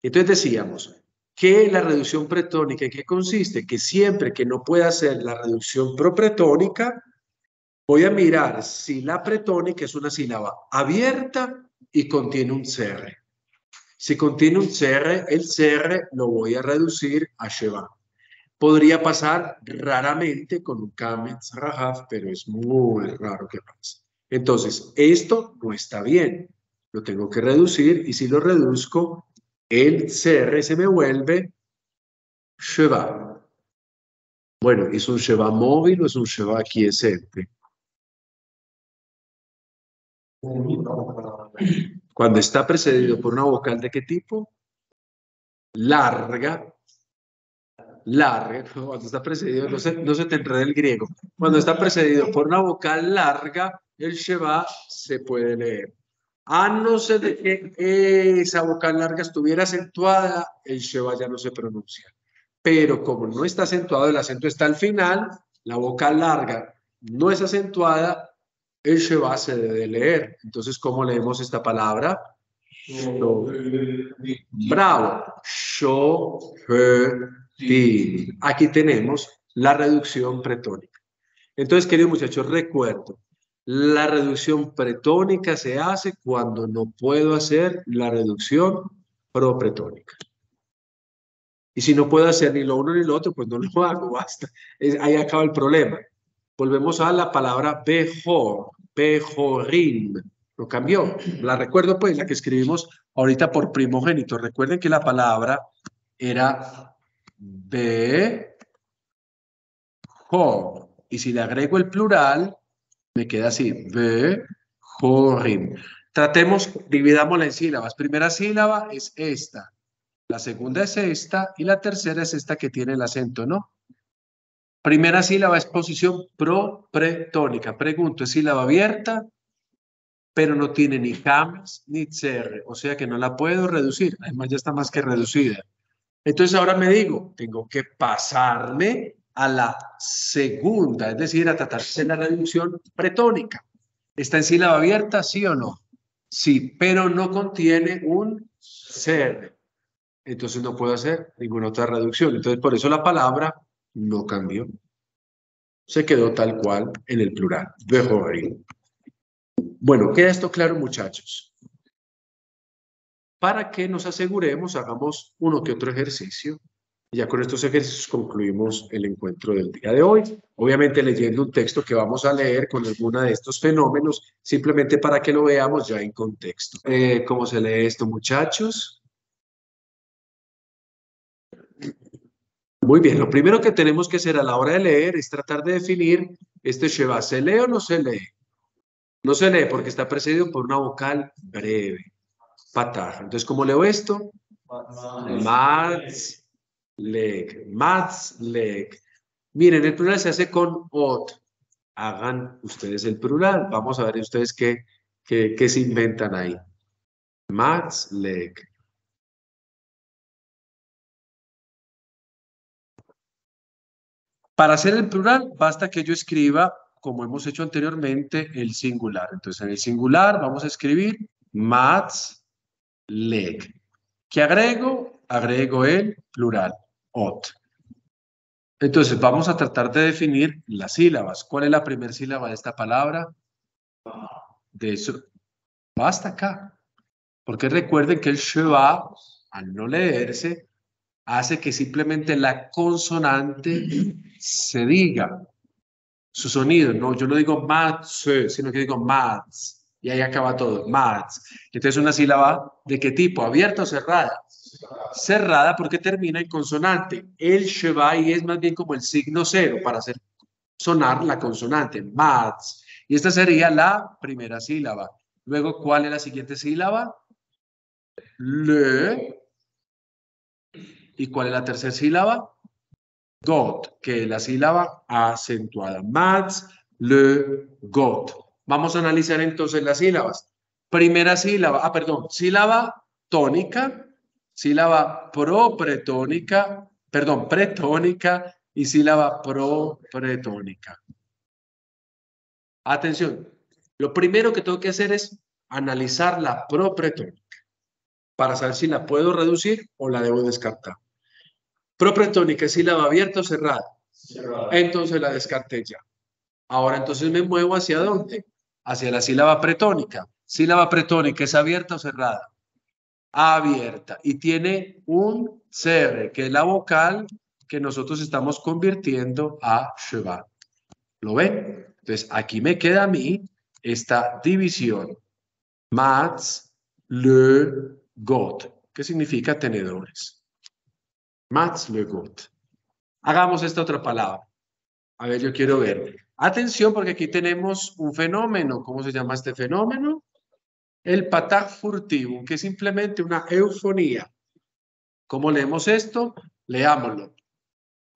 Entonces decíamos que la reducción pretónica, ¿en qué consiste? Que siempre que no pueda hacer la reducción propretónica, voy a mirar si la pretónica es una sílaba abierta y contiene un CR. Si contiene un CR, el CR lo voy a reducir a Sheva. Podría pasar raramente con un Kametz Rahav, pero es muy raro que pase. Entonces, esto no está bien. Lo tengo que reducir y si lo reduzco, el CR se me vuelve Sheva. Bueno, ¿es un Sheva móvil o es un Sheva quiescente? Cuando está precedido por una vocal ¿de qué tipo? Larga. Cuando está precedido, no se te enreda el griego. Cuando está precedido por una vocal larga, el Sheva se puede leer. A no ser de que esa vocal larga estuviera acentuada, el Sheva ya no se pronuncia. Pero como no está acentuado, el acento está al final, la vocal larga no es acentuada, el Sheva se debe leer. Entonces, ¿cómo leemos esta palabra? Bravo. Aquí tenemos la reducción pretónica. Entonces, queridos muchachos, recuerdo, la reducción pretónica se hace cuando no puedo hacer la reducción propretónica. Y si no puedo hacer ni lo uno ni lo otro, pues no lo hago, basta. Ahí acaba el problema. Volvemos a la palabra bejor, bejorim. Lo cambió. La recuerdo, pues, la que escribimos ahorita por primogénito. Recuerden que la palabra era bejor. Y si le agrego el plural, me queda así, bejorim. Tratemos, dividámosla en sílabas. Primera sílaba es esta. La segunda es esta y la tercera es esta que tiene el acento, ¿no? Primera sílaba es posición propretónica. Pregunto, ¿es sílaba abierta? Pero no tiene ni Kametz ni CR, o sea que no la puedo reducir. Además ya está más que reducida. Entonces ahora me digo, tengo que pasarme a la segunda, es decir, a tratarse de la reducción pretónica. ¿Está en sílaba abierta, sí o no? Sí, pero no contiene un CR. Entonces no puedo hacer ninguna otra reducción. Entonces por eso la palabra no cambió. Se quedó tal cual en el plural. Bueno, ¿queda esto claro, muchachos? Para que nos aseguremos, hagamos uno que otro ejercicio. Y ya con estos ejercicios concluimos el encuentro del día de hoy. Obviamente leyendo un texto que vamos a leer con alguno de estos fenómenos, simplemente para que lo veamos ya en contexto. ¿Cómo se lee esto, muchachos? Muy bien, lo primero que tenemos que hacer a la hora de leer es tratar de definir este Sheva. ¿Se lee o no se lee? No se lee porque está precedido por una vocal breve. Patah. Entonces, ¿cómo leo esto? Matzleg. Miren, el plural se hace con ot. Hagan ustedes el plural. Vamos a ver ustedes qué se inventan ahí. Matzleg. Para hacer el plural, basta que yo escriba, como hemos hecho anteriormente, el singular. Entonces, en el singular vamos a escribir Matzleg. ¿Qué agrego? Agrego el plural, ot. Entonces, vamos a tratar de definir las sílabas. ¿Cuál es la primera sílaba de esta palabra? De eso. Basta acá. Porque recuerden que el Sheva, al no leerse, hace que simplemente la consonante se diga su sonido. No, yo no digo matz, sino que digo matz. Y ahí acaba todo, matz. Entonces, una sílaba ¿de qué tipo? ¿Abierta o cerrada? Cerrada porque termina en consonante. El Shevai es más bien como el signo cero para hacer sonar la consonante, matz. Y esta sería la primera sílaba. Luego, ¿cuál es la siguiente sílaba? Le. ¿Y cuál es la tercera sílaba? Got, que es la sílaba acentuada. Matz, le, got. Vamos a analizar entonces las sílabas. Primera sílaba, sílaba tónica, sílaba propretónica, perdón, pretónica y sílaba propretónica. Atención, lo primero que tengo que hacer es analizar la propretónica para saber si la puedo reducir o la debo descartar. Propretónica es sílaba abierta o cerrada. Entonces la descarté ya. Ahora entonces me muevo ¿hacia dónde? Hacia la sílaba pretónica. Sílaba pretónica, ¿es abierta o cerrada? Abierta. Y tiene un CR, que es la vocal que nosotros estamos convirtiendo a cheval. ¿Lo ven? Entonces aquí me queda a mí esta división. Mats, le, got. ¿Qué significa tenedores? Mats, le, got. Hagamos esta otra palabra. A ver, yo quiero ver. Atención, porque aquí tenemos un fenómeno. ¿Cómo se llama este fenómeno? El patag furtivo, que es simplemente una eufonía. ¿Cómo leemos esto? Leámoslo.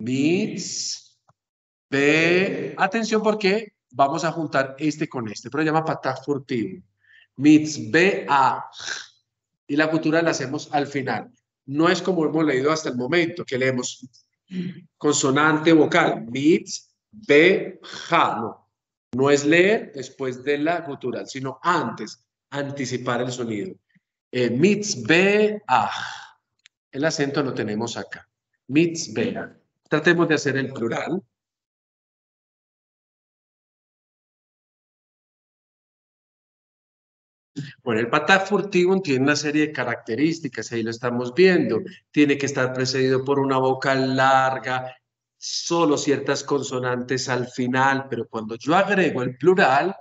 Mits, be. Atención, porque vamos a juntar este con este, pero se llama patag furtivo. Mits, be, a. Y la cultura la hacemos al final. No es como hemos leído hasta el momento, que leemos consonante vocal. Mits, be, ja. No. No es leer después de la gutural, sino antes, anticipar el sonido. Mitzbeach. El acento lo tenemos acá. Mitzbeach. Tratemos de hacer el plural. Bueno, el patag furtivum tiene una serie de características, ahí lo estamos viendo. Tiene que estar precedido por una vocal larga, solo ciertas consonantes al final, pero cuando yo agrego el plural,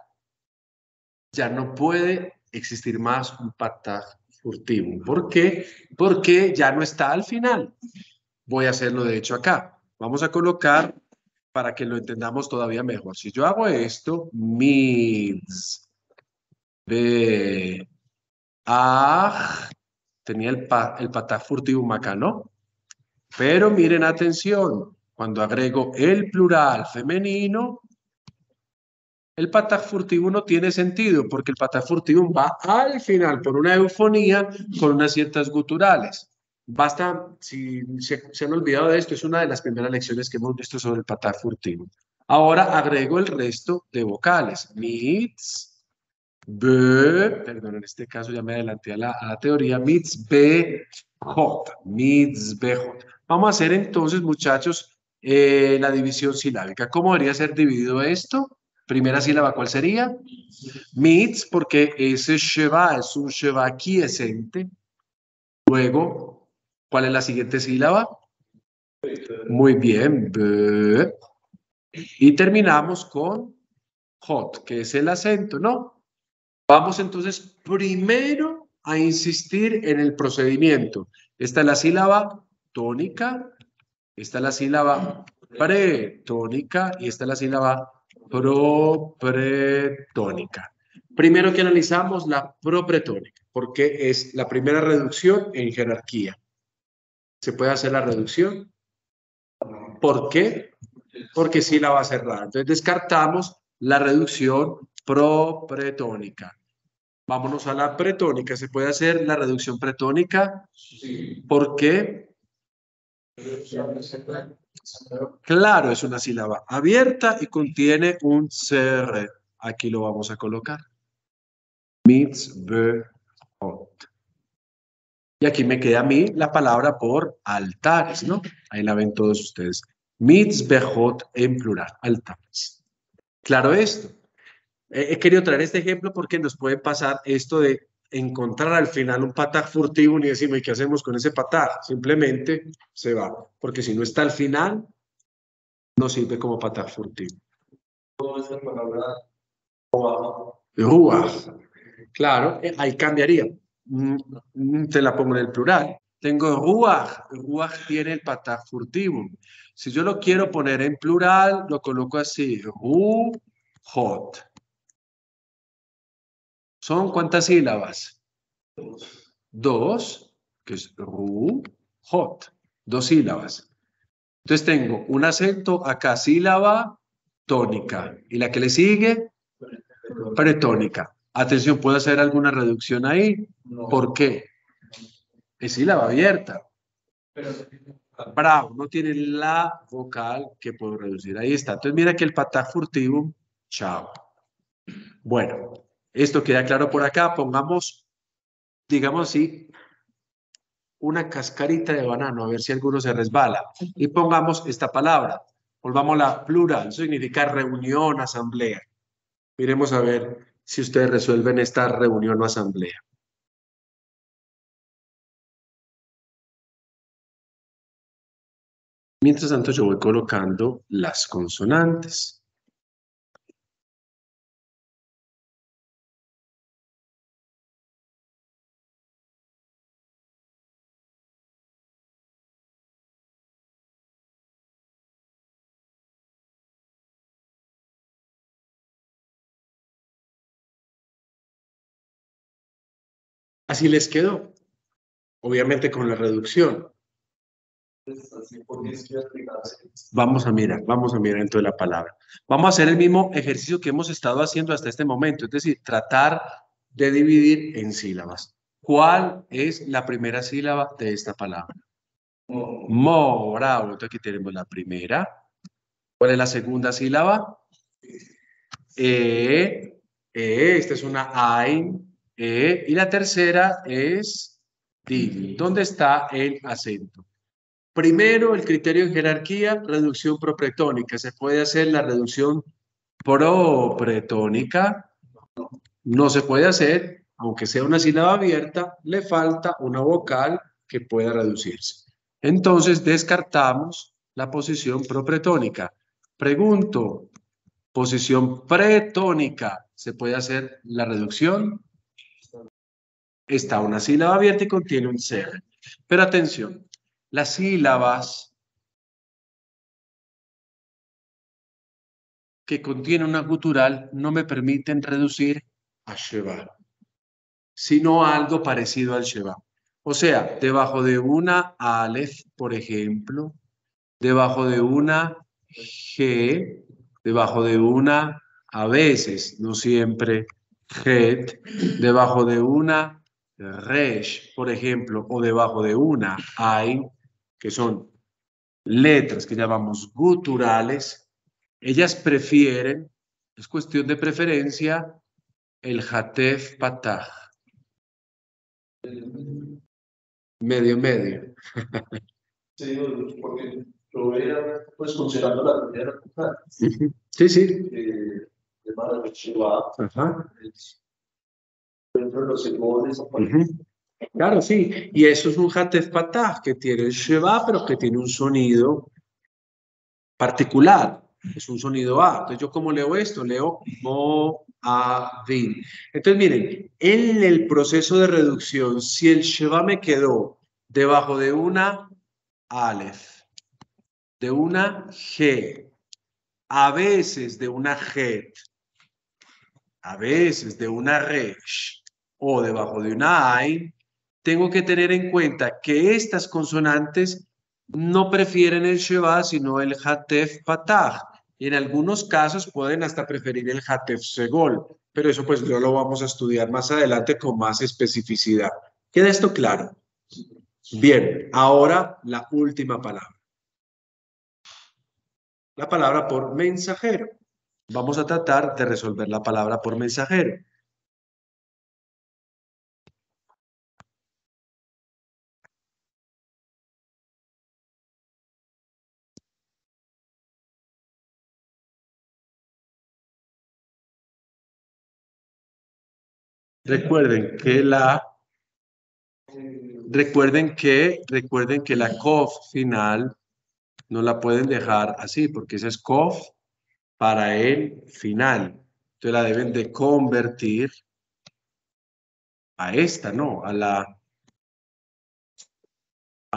ya no puede existir más un patag furtivum. ¿Por qué? Porque ya no está al final. Voy a hacerlo de hecho acá. Vamos a colocar para que lo entendamos todavía mejor. Si yo hago esto, mids, be, tenía el patag furtivum acá, ¿no? Pero miren, atención, cuando agrego el plural femenino, el patag furtivum no tiene sentido, porque el patag furtivum va al final por una eufonía con unas ciertas guturales. Basta, si se han olvidado de esto, es una de las primeras lecciones que hemos visto sobre el patag furtivum. Ahora agrego el resto de vocales. Mits, be, perdón, en este caso ya me adelanté a la teoría. Mits, be, hot. Mits, be, hot. Vamos a hacer entonces, muchachos, la división silábica. ¿Cómo debería ser dividido esto? Primera sílaba, ¿cuál sería? Mits, porque ese sheva es un sheva quiescente. Luego, ¿cuál es la siguiente sílaba? Muy bien. Be. Y terminamos con hot, que es el acento, ¿no? Vamos entonces primero a insistir en el procedimiento. Esta es la sílaba tónica, esta es la sílaba pretónica y esta es la sílaba propretónica. Primero que analizamos la propretónica, porque es la primera reducción en jerarquía. ¿Se puede hacer la reducción? ¿Por qué? Porque sílaba cerrada. Entonces descartamos la reducción propretónica. Vámonos a la pretónica. ¿Se puede hacer la reducción pretónica? Sí. ¿Por qué? Claro, es una sílaba abierta y contiene un CR. Aquí lo vamos a colocar. Mitzvot. Y aquí me queda a mí la palabra por altares, ¿no? Ahí la ven todos ustedes. Mitzvot en plural, altares. Claro esto. He querido traer este ejemplo porque nos puede pasar esto de encontrar al final un patag furtivo y decimos, ¿y qué hacemos con ese patag? Simplemente se va, porque si no está al final, no sirve como patag furtivo. Toda esta palabra Ruach. Claro, ahí cambiaría. Te la pongo en el plural. Tengo ruach. Ruach tiene el patag furtivo. Si yo lo quiero poner en plural, lo coloco así. Ruhot. ¿Son cuántas sílabas? Dos, que es ruhot. Dos sílabas. Entonces tengo un acento acá, sílaba tónica. Y la que le sigue, pretónica. Atención, ¿puedo hacer alguna reducción ahí? no. ¿Por qué? Es sílaba abierta. Bravo, no tiene la vocal que puedo reducir. Ahí está. Entonces mira que el pataj furtivum, chao. Bueno, esto queda claro por acá. Pongamos, digamos así, una cascarita de banano, a ver si alguno se resbala. Y pongamos esta palabra. Volvámosla plural. Eso significa reunión, asamblea. Miremos a ver si ustedes resuelven esta reunión o asamblea. Mientras tanto, yo voy colocando las consonantes. Así les quedó, obviamente con la reducción. Vamos a mirar entonces la palabra. Vamos a hacer el mismo ejercicio que hemos estado haciendo hasta este momento, es decir, tratar de dividir en sílabas. ¿Cuál es la primera sílaba de esta palabra? Mo, bravo. Entonces aquí tenemos la primera. ¿Cuál es la segunda sílaba? Esta es una ain, y la tercera es din. ¿Dónde está el acento? Primero, el criterio en jerarquía, reducción propretónica. ¿Se puede hacer la reducción propretónica? No se puede hacer, aunque sea una sílaba abierta, le falta una vocal que pueda reducirse. Entonces, descartamos la posición propretónica. Pregunto, posición pretónica, ¿se puede hacer la reducción? Está una sílaba abierta y contiene un ser. Pero atención, las sílabas que contienen una gutural no me permiten reducir a Sheba, sino algo parecido al Sheba. O sea, debajo de una Aleph, por ejemplo, debajo de una G, debajo de una, a veces, no siempre, Het, debajo de una Resh, por ejemplo, o debajo de una Ain, que son letras que llamamos guturales, ellas prefieren, es cuestión de preferencia, el Hatef Patah. Medio, medio. Sí, porque yo veía, pues considerando la primera vocal, Sí, sí. de Mara Shiva, Ajá. dentro de los sermones, Claro, sí. Y eso es un Hatef Patah que tiene el Sheba, pero que tiene un sonido particular. Es un sonido A. Entonces, ¿yo cómo leo esto? Leo Mo, A, Din. Entonces, miren, en el proceso de reducción, si el Sheba me quedó debajo de una Aleph, de una G, a veces de una Het, a veces de una Resh o debajo de una Ain, tengo que tener en cuenta que estas consonantes no prefieren el Sheba, sino el Hatef Patah. Y en algunos casos pueden hasta preferir el Hatef Segol, pero eso pues no lo vamos a estudiar más adelante con más especificidad. ¿Queda esto claro? Bien, ahora la última palabra. La palabra por mensajero. Vamos a tratar de resolver la palabra por mensajero. Recuerden que la cof final no la pueden dejar así, porque esa es cof para el final. Entonces la deben de convertir a esta, ¿no? A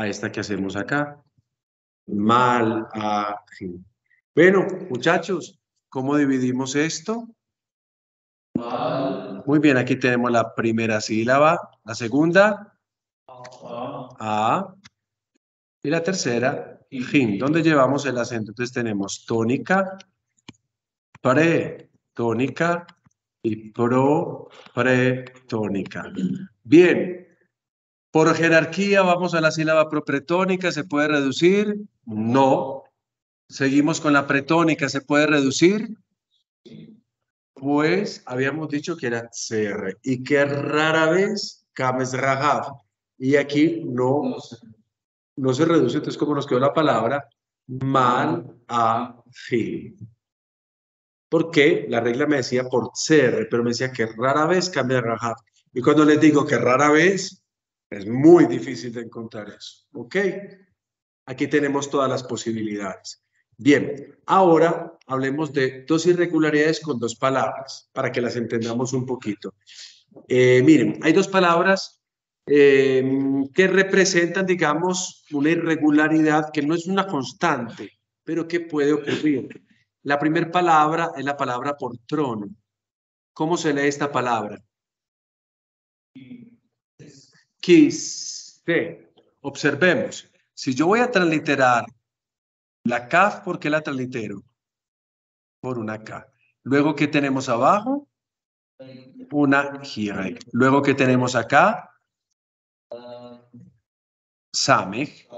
esta que hacemos acá. Mal, a, fin. Bueno, muchachos, ¿cómo dividimos esto? Muy bien, aquí tenemos la primera sílaba, la segunda, A, y la tercera, Jin. ¿Dónde llevamos el acento? Entonces tenemos tónica, pretónica y pretónica. Bien, Por jerarquía, vamos a la sílaba propretónica, ¿se puede reducir? No. Seguimos con la pretónica, ¿se puede reducir? Pues habíamos dicho que era CR y que rara vez Kames Rahav. Y aquí no se reduce, entonces como nos quedó la palabra mal a fi. Porque la regla me decía por CR, pero me decía que rara vez Kames Rahav. Y cuando les digo que rara vez, es muy difícil de encontrar eso. ¿Ok? Aquí tenemos todas las posibilidades. Bien, ahora hablemos de dos irregularidades con dos palabras, para que las entendamos un poquito. Miren, hay dos palabras que representan, digamos, una irregularidad que no es una constante, pero que puede ocurrir. La primera palabra es la palabra por trono. ¿Cómo se lee esta palabra? Quise. Observemos. Si yo voy a transliterar la Kaf, ¿por qué la translitero? Por una K. Luego, ¿qué tenemos abajo? Una Hirek. Luego, ¿qué tenemos acá? Samech.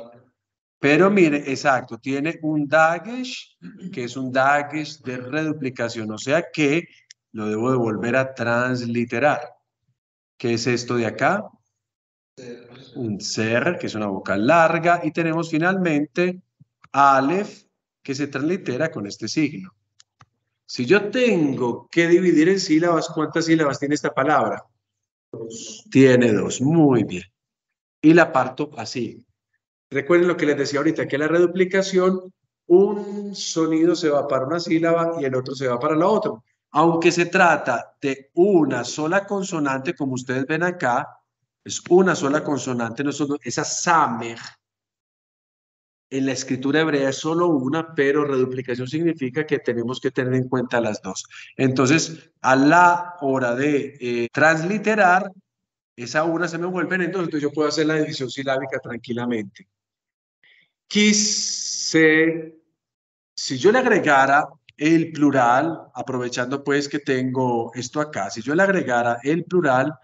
Pero mire, exacto, tiene un Dagesh, que es un Dagesh de reduplicación, o sea que lo debo de volver a transliterar. ¿Qué es esto de acá? Un Ser, que es una vocal larga, y tenemos finalmente Aleph, que se translitera con este signo. Si yo tengo que dividir en sílabas, ¿cuántas sílabas tiene esta palabra? Tiene dos, muy bien. Y la parto así. Recuerden lo que les decía ahorita, que la reduplicación, un sonido se va para una sílaba y el otro se va para la otra. Aunque se trata de una sola consonante, como ustedes ven acá, es una sola consonante, esa Samech, en la escritura hebrea es solo una, pero reduplicación significa que tenemos que tener en cuenta las dos. Entonces, a la hora de transliterar, esa una se me vuelve en dos, entonces yo puedo hacer la división silábica tranquilamente. Quise, si yo le agregara el plural, aprovechando pues que tengo esto acá, si yo le agregara el plural,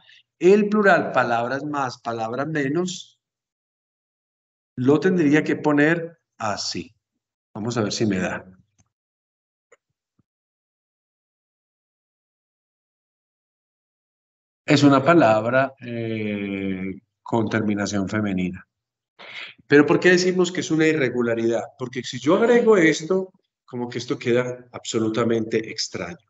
palabras más, palabras menos, lo tendría que poner así. Vamos a ver si me da. Es una palabra con terminación femenina. Pero ¿por qué decimos que es una irregularidad? Porque si yo agrego esto, como que esto queda absolutamente extraño.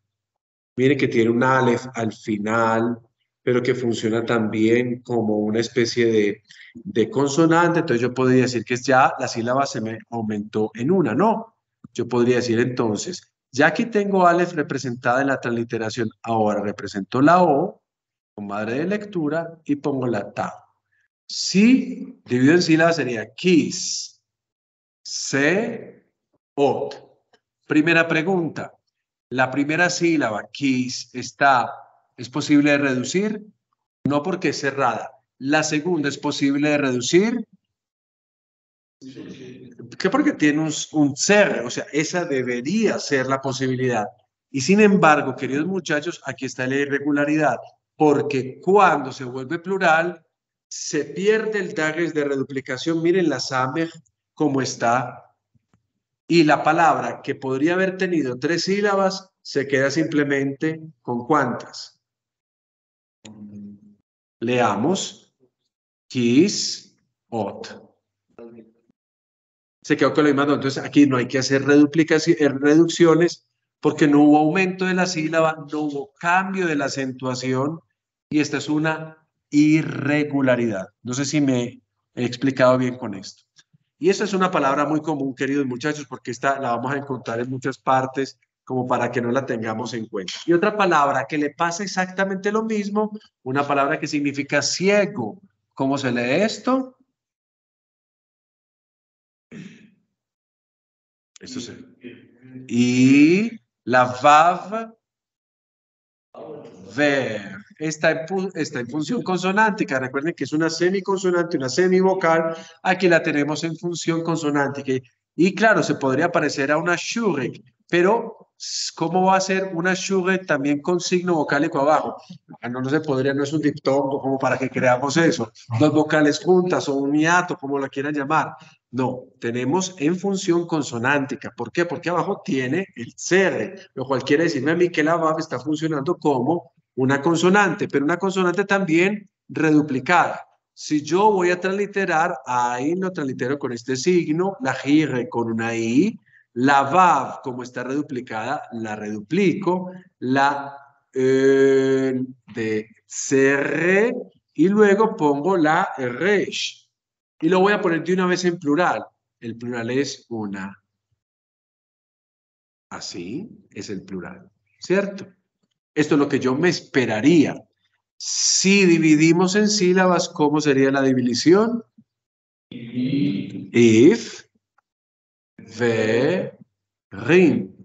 Miren que tiene un Aleph al final, pero que funciona también como una especie de consonante. Entonces yo podría decir que ya la sílaba se me aumentó en una, ¿no? Yo podría decir entonces, ya aquí tengo Aleph representada en la transliteración, ahora represento la O con madre de lectura y pongo la Ta. Si divido en sílabas sería Kis, Se, Ot. Primera pregunta. La primera sílaba, Kis, ¿es posible de reducir? No porque es cerrada. La segunda, ¿es posible de reducir? ¿Qué? Porque tiene un ser, o sea, esa debería ser la posibilidad. Y sin embargo, queridos muchachos, aquí está la irregularidad, porque cuando se vuelve plural, se pierde el dagesh de reduplicación. Miren la Samech como está. Y la palabra que podría haber tenido 3 sílabas se queda simplemente con ¿cuántas? Leamos. Kis, ot. Se quedó con lo mismo. Entonces aquí no hay que hacer reducciones porque no hubo aumento de la sílaba, no hubo cambio de la acentuación y esta es una irregularidad. No sé si me he explicado bien con esto. Y esa es una palabra muy común, queridos muchachos, porque esta la vamos a encontrar en muchas partes como para que no la tengamos en cuenta. Y otra palabra que le pasa exactamente lo mismo, una palabra que significa ciego. ¿Cómo se lee esto? Esto se... Y la vav, ver. Está en función consonántica. Recuerden que es una semiconsonante, una semivocal. Aquí la tenemos en función consonántica. Y claro, se podría parecer a una shurek, Pero, ¿cómo va a ser una shure también con signo vocálico abajo? No se podría, no es un diptongo como para que creamos eso. Dos vocales juntas o un hiato, como la quieran llamar. No, tenemos en función consonántica. ¿Por qué? Porque abajo tiene el CR, lo cual quiere decirme a mí que la VAV está funcionando como una consonante, pero una consonante también reduplicada. Si yo voy a transliterar, ahí lo translitero con este signo, la JIR con una I, la VAV, como está reduplicada, la reduplico, la de CR, y luego pongo la RESH. Y lo voy a poner de una vez en plural. El plural es una. Así es el plural, ¿cierto? Esto es lo que yo me esperaría. Si dividimos en sílabas, ¿cómo sería la división? If, ve, rin.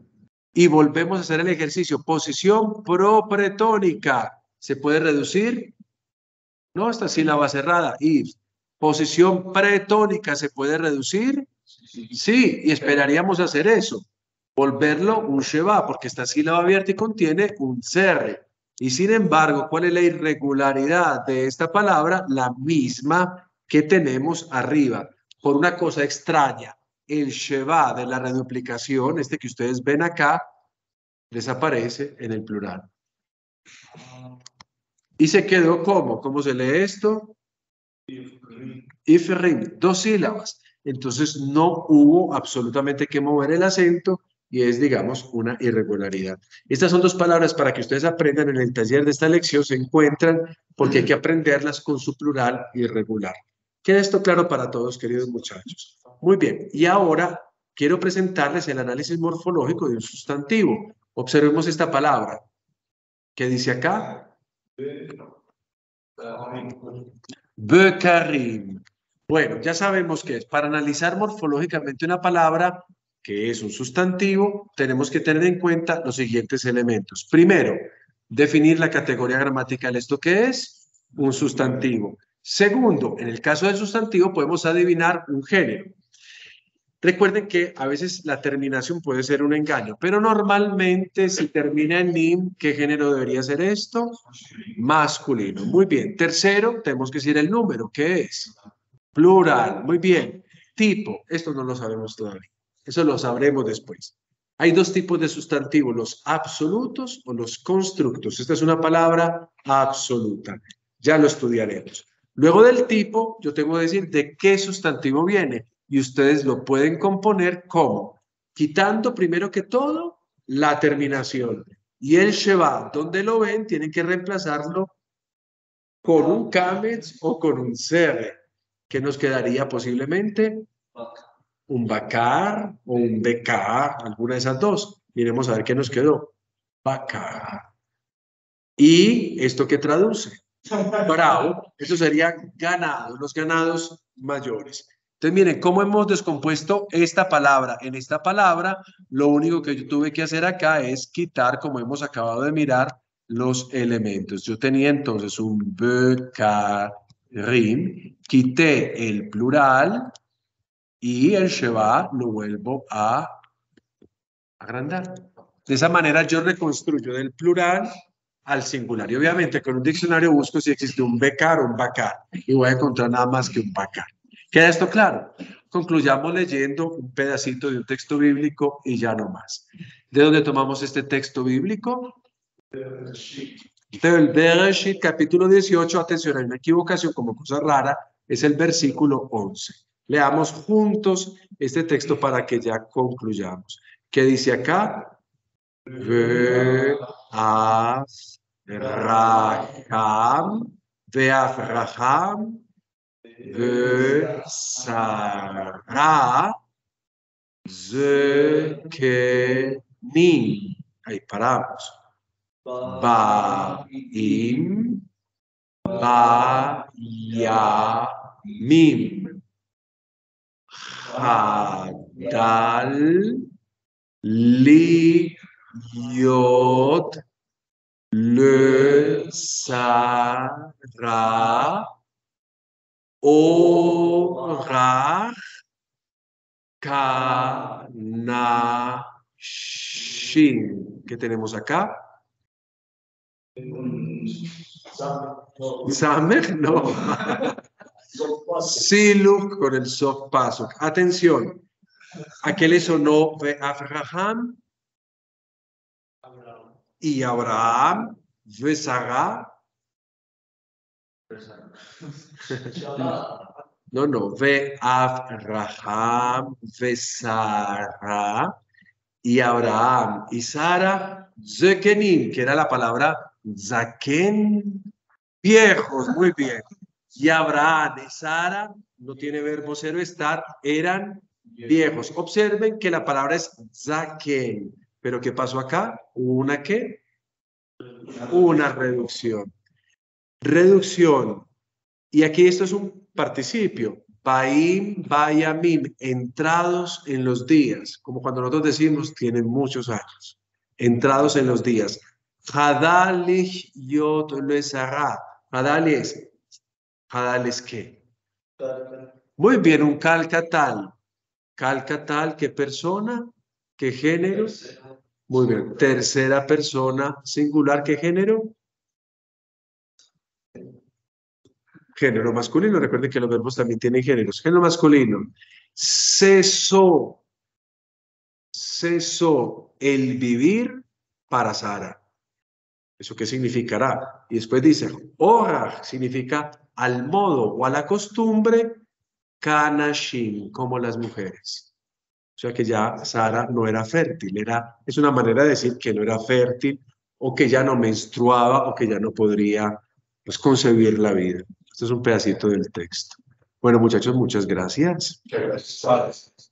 Y volvemos a hacer el ejercicio. Posición propretónica. ¿Se puede reducir? No, esta sílaba cerrada. If. Posición pretónica. ¿Se puede reducir? Sí, y esperaríamos hacer eso. Volverlo un sheva, porque esta sílaba abierta y contiene un CR. Y sin embargo, ¿cuál es la irregularidad de esta palabra? La misma que tenemos arriba. Por una cosa extraña, el sheva de la reduplicación, este que ustedes ven acá, desaparece en el plural. Y se quedó ¿cómo? ¿Cómo se lee esto? Ifrim, dos sílabas. Entonces no hubo absolutamente que mover el acento y es, digamos, una irregularidad. Estas son dos palabras para que ustedes aprendan en el taller de esta lección, se encuentran porque hay que aprenderlas con su plural irregular. ¿Queda esto claro para todos, queridos muchachos? Muy bien, y ahora quiero presentarles el análisis morfológico de un sustantivo. Observemos esta palabra. ¿Qué dice acá? Bekarim. Bueno, ya sabemos que es para analizar morfológicamente una palabra que es un sustantivo, tenemos que tener en cuenta los siguientes elementos. Primero, definir la categoría gramatical. ¿Esto qué es? Un sustantivo. Segundo, en el caso del sustantivo podemos adivinar un género. Recuerden que a veces la terminación puede ser un engaño, pero normalmente si termina en nim, ¿qué género debería ser esto? Masculino. Muy bien. Tercero, tenemos que decir el número. ¿Qué es? Plural. Muy bien. Tipo. Esto no lo sabemos todavía. Eso lo sabremos después. Hay dos tipos de sustantivos, los absolutos o los constructos. Esta es una palabra absoluta. Ya lo estudiaremos. Luego del tipo, yo tengo que decir de qué sustantivo viene. Y ustedes lo pueden componer como, quitando primero que todo la terminación. Y el Sheba, donde lo ven, tienen que reemplazarlo con un Kametz o con un CR, que nos quedaría posiblemente un Bakar o un BK, alguna de esas dos. Miremos a ver qué nos quedó. Bakar. ¿Y esto qué traduce? Bravo. Eso sería ganado, los ganados mayores. Entonces, miren, ¿cómo hemos descompuesto esta palabra? En esta palabra, lo único que yo tuve que hacer acá es quitar, como hemos acabado de mirar, los elementos. Yo tenía entonces un bekarim, quité el plural y el sheba lo vuelvo a agrandar. De esa manera yo reconstruyo del plural al singular. Y obviamente con un diccionario busco si existe un becar o un bacar y voy a encontrar nada más que un bacar. ¿Queda esto claro? Concluyamos leyendo un pedacito de un texto bíblico y ya no más. ¿De dónde tomamos este texto bíblico? Del Bereshit, capítulo 18. Atención, hay una equivocación como cosa rara. Es el versículo 11. Leamos juntos este texto para que ya concluyamos. ¿Qué dice acá? Ve'avraham, Ve'avraham, Ve'sara, Zekenim. Ahí paramos. Ba'im, Ba'yamim. Hadal, Liot, Le Sara, Orach, Canaan. Shin. ¿Qué tenemos acá? Samer, no. Siluk con el soft pasuk. Atención. ¿A qué le sonó Abraham? Y Abraham, Vesara. No. Ve Abraham, Vesara. Y Abraham y Sara, Zekenim, que era la palabra Zaken, viejos, muy bien. Y Abraham y Sara, no tiene verbo cero estar, eran viejos. Observen que la palabra es Zaken, pero ¿qué pasó acá? ¿Una qué? Una reducción. Reducción. Y aquí esto es un participio. Baim, bayamim, entrados en los días. Como cuando nosotros decimos, tienen muchos años. Entrados en los días. Hadalich yot lesara. Hadales qué. Muy bien, un calcatal. Calcatal, ¿qué persona? ¿Qué género? Muy bien. Tercera persona singular, ¿qué género? Género masculino. Recuerden que los verbos también tienen géneros. Género masculino. Cesó el vivir para Sara. ¿Eso qué significará? Y después dice, orach significa al modo o a la costumbre, kanashim, como las mujeres. O sea que ya Sara no era fértil, es una manera de decir que no era fértil o que ya no menstruaba o que ya no podría pues, concebir la vida. Este es un pedacito del texto. Bueno, muchachos, muchas gracias. Muchas gracias.